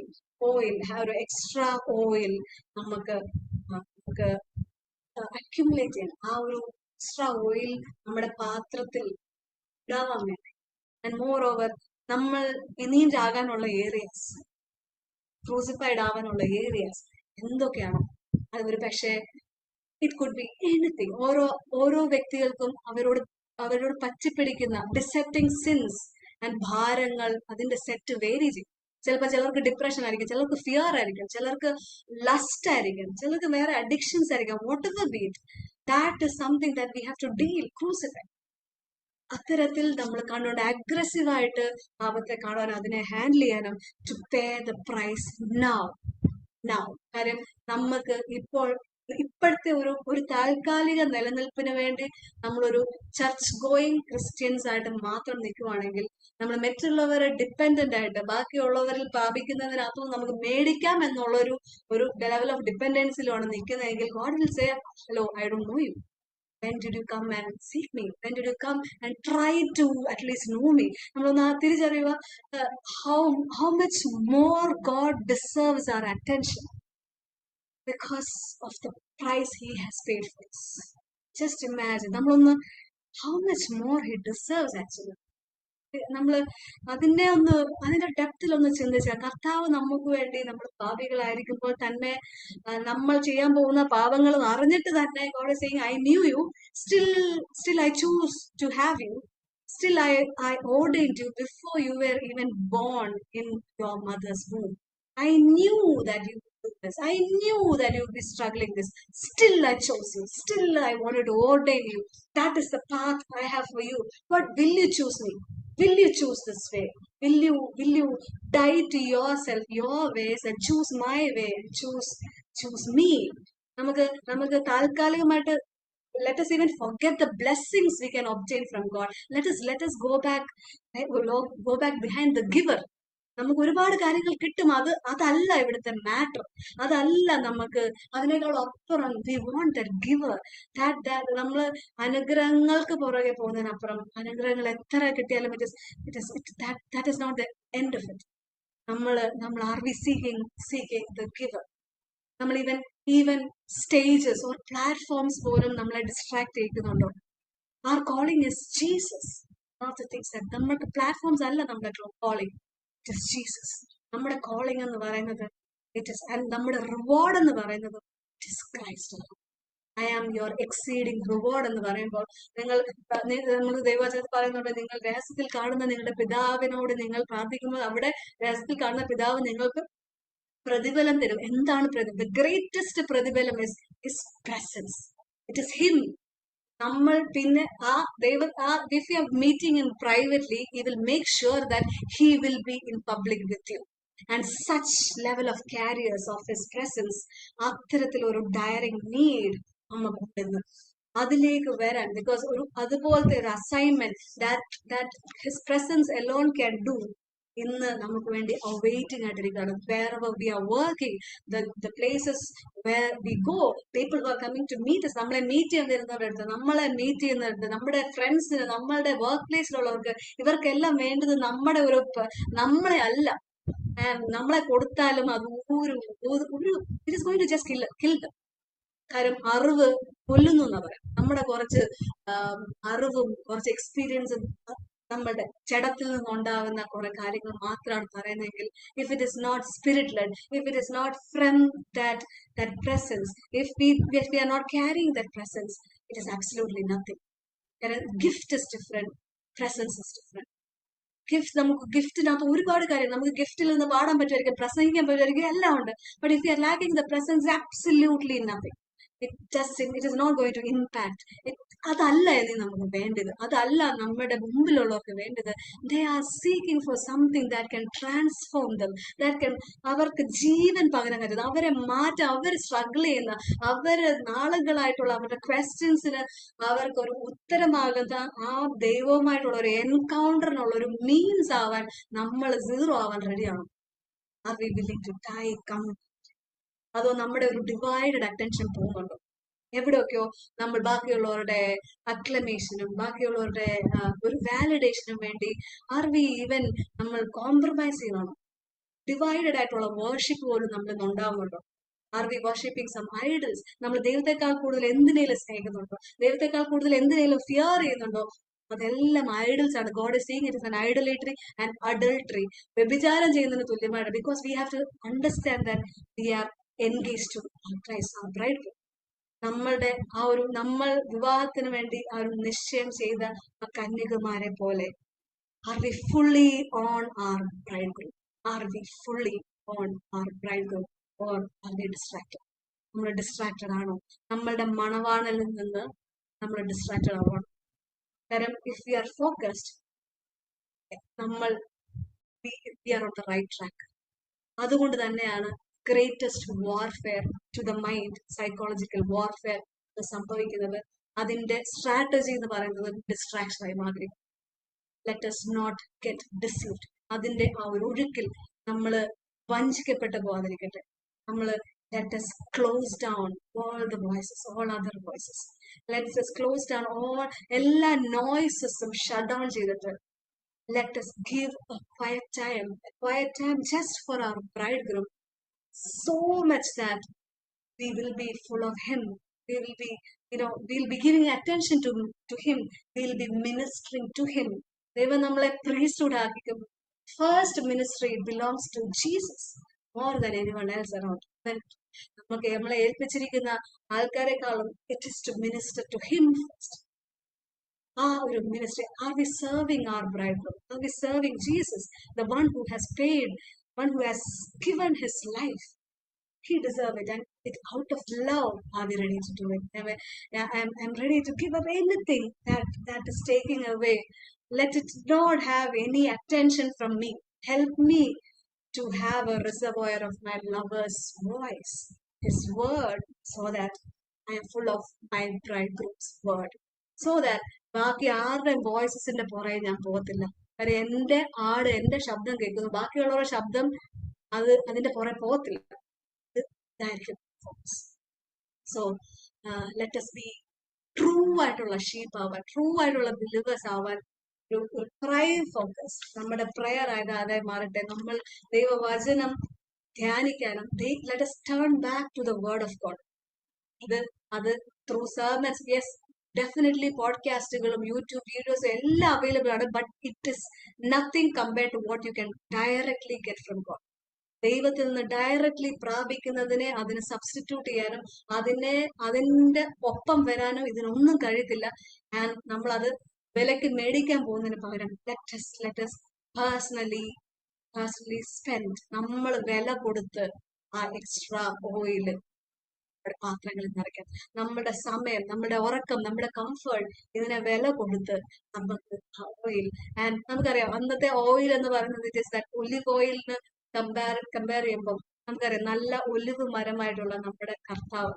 Speaker 1: ആ ഒരു എക്സ്ട്രാ ഓയിൽ നമുക്ക് അക്യുമുലേറ്റ് ചെയ്യണം. ആ ഒരു എക്സ്ട്രാ ഓയിൽ നമ്മുടെ പാത്രത്തിൽ ഉണ്ടാവാൻ വേണ്ടി. ആൻഡ് മോർ ഓവർ നമ്മൾ ഇനിയും ഏരിയാസ്, ക്രൂസിഫൈഡ് ആവാനുള്ള ഏരിയാസ് എന്തൊക്കെയാണ്? അത് ഒരു പക്ഷേ ഇറ്റ് കുഡ് ബി എനിത്തിങ്. ഓരോ വ്യക്തികൾക്കും അവരോട് പറ്റിപ്പിടിക്കുന്ന ഡിസെപ്റ്റിംഗ് സിൻസ് ആൻഡ് ഭാരങ്ങൾ, അതിന്റെ സെറ്റ് വേരി ചെയ്യും. ചിലപ്പോൾ ചിലർക്ക് ഡിപ്രഷൻ ആയിരിക്കും, ചിലർക്ക് ഫിയർ ആയിരിക്കും, ചിലർക്ക് ലസ്റ്റ് ആയിരിക്കും, ചിലർക്ക് വേറെ അഡിക്ഷൻസ് ആയിരിക്കും. Whatever be it, that is something that we have to deal, crucify. അത്തരത്തിൽ നമ്മൾ കണ്ടുകൊണ്ട് അഗ്രസീവായിട്ട് പാപത്തെ കാണാനും അതിനെ ഹാൻഡിൽ ചെയ്യാനും to pay the price now. കാര്യം നമുക്ക് ഇപ്പോഴത്തെ ഒരു താൽക്കാലിക നിലനിൽപ്പിന് വേണ്ടി നമ്മളൊരു ചർച്ച് ഗോയിങ് ക്രിസ്ത്യൻസ് ആയിട്ട് മാത്രം നിൽക്കുവാണെങ്കിൽ, നമ്മൾ മറ്റുള്ളവരെ ഡിപ്പെൻഡന്റ് ആയിട്ട് ബാക്കിയുള്ളവരിൽ പാപിക്കുന്നതിനകത്തും നമുക്ക് മേടിക്കാം എന്നുള്ള ഒരു ലെവൽ ഓഫ് ഡിപ്പെൻഡൻസിലാണ് നിൽക്കുന്നതെങ്കിൽ God will say, hello, I don't know you. When did you come and seek me? When did you come and try to at least know me? നമ്മളൊന്ന് തിരിച്ചറിയുക, how much more God deserves our attention because of the price he has paid for us. Just imagine, നമ്മളൊന്ന് how much more he deserves actually. നമ്മൾ അതിന്റെ ഡെപ്തിലൊന്ന് ചിന്തിച്ചാൽ, കർത്താവ് നമുക്ക് വേണ്ടി നമ്മൾ പാപികളായിരിക്കുമ്പോൾ തന്നെ നമ്മൾ ചെയ്യാൻ പോകുന്ന പാപങ്ങൾ അറിഞ്ഞിട്ട് തന്നെ God is saying, I knew you, still I choose to have you. Still, I ordained you before you were even born in your mother's womb. I knew that you would do this. I knew that you would be struggling this. Still, I chose you. Still, I wanted to ordain you. That is the path I have for you. But will you choose me? Will you choose this way? Will you die to yourself, your ways, and choose my way? Choose me. നമുക്ക് താൽക്കാലികമായിട്ട് let us even forget the blessings we can obtain from God. Let us go back behind the giver. നമുക്ക് ഒരുപാട് കാര്യങ്ങൾ കിട്ടും. അതല്ല ഇവിടുത്തെ matter. അതല്ല നമുക്ക് അതിനേക്കാൾ അപ്പുറം വി വോണ്ട് ദാറ്റ് ഗിവർ. നമ്മള് അനുഗ്രഹങ്ങൾക്ക് പുറകെ പോകുന്നതിനപ്പുറം അനുഗ്രഹങ്ങൾ എത്ര കിട്ടിയാലും that is not the end of it. നമ്മൾ are we seeking the giver. നമ്മൾ ഈവൻ സ്റ്റേജസ് ഓർ പ്ലാറ്റ്ഫോംസ് പോലും നമ്മളെ ഡിസ്ട്രാക്ട് ചെയ്യിക്കുന്നുണ്ടോ? Our calling is Jesus, not the things that. നമ്മുടെ പ്ലാറ്റ്ഫോംസ് അല്ല നമ്മുടെ കോളിംഗ്, ഇറ്റ് ഇസ് ജീസസ്. നമ്മുടെ കോളിംഗ് എന്ന് പറയുന്നത് ആൻഡ് നമ്മുടെ റിവാർഡ് എന്ന് പറയുന്നത് it is Christ. I am your exceeding reward എന്ന് പറയുമ്പോൾ നമ്മൾ ദൈവവചനത്തിൽ പറയുന്നുണ്ട്, നിങ്ങൾ രഹസ്യത്തിൽ കാണുന്ന നിങ്ങളുടെ പിതാവിനോട് നിങ്ങൾ പ്രാർത്ഥിക്കുമ്പോൾ അവിടെ രഹസ്യത്തിൽ കാണുന്ന പിതാവ് നിങ്ങൾക്ക് പ്രതിഫലം തരും. എന്താണ് പ്രതിഫലം? ദ ഗ്രേറ്റസ്റ്റ് പ്രതിഫലം is presence. It is him. നമ്മൾ പിന്നെ if you are meeting him privately, he will make sure that he will be in public with you. And such level of carriers of his presence, അത്തരത്തിൽ ഒരു dairying need നമുക്കുണ്ടെന്ന് അതിലേക്ക് വരാൻ. Because അതുപോലത്തെ ഒരു assignment that his presence alone can do ഇന്ന് നമുക്ക് വേണ്ടി waiting ആയിട്ടിരിക്കുകയാണ്. Wherever we are working, the places where we go, people who are coming to meet us, നമ്മളെ മീറ്റ് ചെയ്യാൻ വരുന്നവരുടെ അടുത്ത്, നമ്മളെ മീറ്റ് ചെയ്യുന്നവരുടെ, നമ്മുടെ ഫ്രണ്ട്സിന്, നമ്മളുടെ വർക്ക് പ്ലേസിലുള്ളവർക്ക്, ഇവർക്കെല്ലാം വേണ്ടത് നമ്മളെ അല്ല. നമ്മളെ കൊടുത്താലും അത് it is going to just kill them. കാര്യം അറിവ് കൊല്ലുന്നു എന്നാ പറയാം. നമ്മുടെ കുറച്ച് അറിവും കുറച്ച് എക്സ്പീരിയൻസും നമ്മുടെ ജഡത്തിൽ നിന്നുണ്ടാവുന്ന കുറെ കാര്യങ്ങൾ മാത്രമാണ് പറയുന്നതെങ്കിൽ, if it is not spirit led, if it is not from that presence, if we are not carrying that presence, it is absolutely nothing. Gift is different, presence is different. നമുക്ക് ഗിഫ്റ്റിനകത്ത് ഒരുപാട് കാര്യം, നമുക്ക് ഗിഫ്റ്റിൽ നിന്ന് പാടാൻ പറ്റുമായിരിക്കും, പ്രസംഗിക്കാൻ പറ്റുമായിരിക്കും, എല്ലാം ഉണ്ട്. But if you are lacking the presence, absolutely nothing. It is not going to impact. അതല്ല ഇനി നമുക്ക് വേണ്ടത്. അതല്ല നമ്മുടെ മുമ്പിലുള്ളവർക്ക് വേണ്ടത്. They are seeking for something that can transform them, അവർക്ക് ജീവൻ പകരം തരുന്നത്, അവരെ മാറ്റാൻ, അവർ സ്ട്രഗിൾ ചെയ്യുന്ന, അവര് നാളുകളായിട്ടുള്ള അവരുടെ ക്വസ്റ്റ്യൻസിന് അവർക്ക് ഒരു ഉത്തരമാകുന്ന ആ ദൈവവുമായിട്ടുള്ള ഒരു എൻകൗണ്ടറിനുള്ള ഒരു മീൻസ് ആവാൻ നമ്മൾ സീറോ ആവാൻ റെഡിയാണോ? Are we willing to die അതോ നമ്മുടെ ഒരു ഡിവൈഡഡ് അറ്റൻഷൻ പോകുന്നുണ്ടോ? എവിടെയൊക്കെയോ നമ്മൾ ബാക്കിയുള്ളവരുടെ അക്ലമേഷനും ബാക്കിയുള്ളവരുടെ ഒരു വാലിഡേഷനും വേണ്ടി നമ്മൾ കോംപ്രമൈസ് ചെയ്യണോ? ഡിവൈഡഡ് ആയിട്ടുള്ള വേർഷിപ്പ് പോലും നമ്മൾ ഉണ്ടാവുന്നുണ്ടോ? Are we worshipping some idols? നമ്മൾ ദൈവത്തെക്കാൾ കൂടുതൽ എന്തിനേലും സ്നേഹിക്കുന്നുണ്ടോ? ദൈവത്തെക്കാൾ കൂടുതൽ എന്തിനേലും ഫിയർ ചെയ്യുന്നുണ്ടോ? അതെല്ലാം ഐഡൽസ് ആണ്. God is seeing it is an idolatry and adultery. വ്യഭിചാരം ചെയ്യുന്നതിന് തുല്യമാണ്. Because we have to understand that we are engage to Christ our bride. നമ്മൾ വിവാഹത്തിന് വേണ്ടി ആ ഒരു നിശ്ചയം ചെയ്ത ആ കന്യകമാരെ പോലെ are we fully on our bride? Are we fully on our bride or are we distracted? നമ്മൾ ഡിസ്ട്രാക്റ്റഡ് ആണോ? നമ്മളുടെ മണവാളനിൽ നിന്ന് നമ്മൾ ഡിസ്ട്രാക്റ്റഡ് ആവണം. കാരണം if we are focused, we are on the right track. അതുകൊണ്ട് തന്നെയാണ് greatest warfare to the mind, psychological warfare സംഭവിക്കുന്നത്. അതിന്റെ സ്ട്രാറ്റജി എന്ന് പറയുന്നത് ഡിസ്ട്രാക്ഷൻ ആയി മാറി. Let us not get deceived. അതിന്റെ ആ ഒരു ഒഴുക്കിൽ നമ്മൾ വഞ്ചിക്കപ്പെട്ടു പോകാതിരിക്കട്ടെ. let us close down all the voices, all other voices. Let us close down എല്ലാ നോയ്സസും ഷട്ട് ഡൗൺ ചെയ്തിട്ട് let us give a quiet time just for our bridegroom, so much that we will be full of him. We will be, we'll be giving attention to him. We'll be ministering to him. ദൈവം നമ്മളെ priesthood ആക്കിക്കും. First ministry belongs to Jesus more than anyone else around. നമ്മളെ ഏൽപ്പിച്ചിരിക്കുന്ന ആൾക്കാരെക്കാളും it is to minister to him first. our ministry? Are we serving our bridegroom? Are we serving Jesus, the one who has paid, one who has given his life? He deserves it, and it out of love are we ready to do it. I'm ready to give up anything that is taking away. Let it not have any attention from me. Help me to have a reservoir of my lover's voice, his word, so that I am full of my bridegroom's word. So that ബാക്കി ആരുടെയും വോയിസസിന്റെ പുറകെ ഞാൻ പോകത്തില്ല. കാര്യം എന്റെ ആട് എന്റെ ശബ്ദം കേൾക്കുന്നു, ബാക്കിയുള്ളവരുടെ ശബ്ദം അതിന്റെ പുറകെ പോകത്തില്ല. ഇതായിരിക്കും focus. So let us be true ആയിട്ടുള്ള ഷീപ്പ് ആവാൻ, ട്രൂ ആയിട്ടുള്ള ബിലീവേഴ്സ് ആവാൻ ഒരു പ്രയർ ഫോക്കസ് നമ്മുടെ പ്രയർ ആകാതെ മാറട്ടെ. നമ്മൾ ദൈവവചനം ധ്യാനിക്കാനും let us turn back to the word of God. അത് ത്രൂ സെർമൺസ്, യെസ്, ഡെഫിനറ്റ്ലി പോഡ്കാസ്റ്റുകളും യൂട്യൂബ് വീഡിയോസും എല്ലാം അവൈലബിൾ ആണ്. But it is nothing compare to what you can directly get from God. ദൈവത്തിൽ നിന്ന് ഡയറക്ട്ലി പ്രാപിക്കുന്നതിനെ അതിന് സബ്സ്റ്റിറ്റ്യൂട്ട് ചെയ്യാനും അതിന്റെ ഒപ്പം വരാനും ഇതിനൊന്നും കഴിയത്തില്ല. ആൻഡ് നമ്മളത് വിലക്ക് മേടിക്കാൻ പോകുന്നതിന് പകരം ലെറ്റ് us പേഴ്സണലി സ്പെൻഡ്, നമ്മൾ വില കൊടുത്ത് ആ എക്സ്ട്രാ ഓയില് പാത്രങ്ങളിൽ നിറയ്ക്കാം. നമ്മുടെ സമയം, നമ്മുടെ ഉറക്കം, നമ്മുടെ കംഫർട്ട്, ഇതിനെ വില കൊടുത്ത് നമുക്ക് ഓയിൽ. ആൻഡ് നമുക്കറിയാം അന്നത്തെ ഓയിൽ എന്ന് പറയുന്നത് ഇറ്റ് ഇസ് ദാറ്റ് ഒലിവ് ഓയിലിന് കമ്പയർ ചെയ്യുമ്പോൾ നമുക്കറിയാം നല്ല ഒലിവ് മരമായിട്ടുള്ള നമ്മുടെ കർത്താവ്,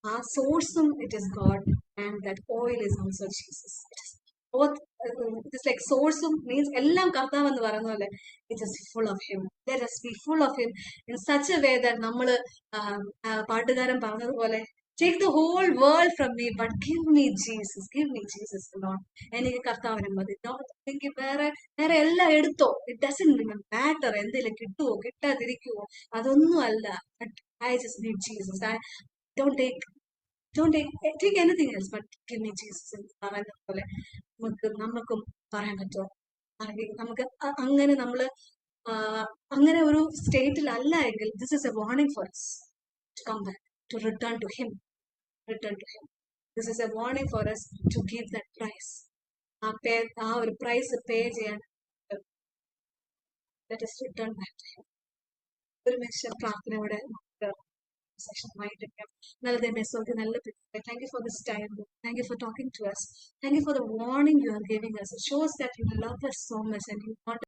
Speaker 1: ആ സോഴ്സും it is God, and that oil is also Jesus. It is like സോഴ്സും മീൻസ് എല്ലാം കർത്താവ് എന്ന് പറയുന്ന പോലെ it is full of him. Let us be full of him in such a way that നമ്മൾ പാട്ടുകാരൻ പറഞ്ഞതുപോലെ take the whole world from me but give me Jesus Lord. എനിക്ക് കർത്താവിനെ മതി. എനിക്ക് വേറെ എല്ലാം എടുത്തോ, ഇറ്റ് ഡസന്റ് മാറ്റർ എന്തെങ്കിലും കിട്ടുവോ കിട്ടാതിരിക്കുവോ, അതൊന്നും അല്ല. I just need Jesus. I don't take anything else but give me Jesus എന്ന് പറയുന്ന പോലെ നമുക്കും പറയാൻ പറ്റുമോ? നമുക്ക് അങ്ങനെ നമ്മള് അങ്ങനെ ഒരു സ്റ്റേറ്റിലല്ല എങ്കിൽ this is a warning for us to come back, to return to him. This is a warning for us to give that price. ആ ഒരു പ്രൈസ് പേ ചെയ്യാൻ let us return back to him. ഒരു നിമിഷം പ്രാർത്ഥനയോടെ സെഷൻ വൈകിട്ട് നല്ല ദൈവമേ, നല്ല thank you for this time. Thank you for talking to us. Thank you for the warning you are giving us. It shows that you love us so much and you want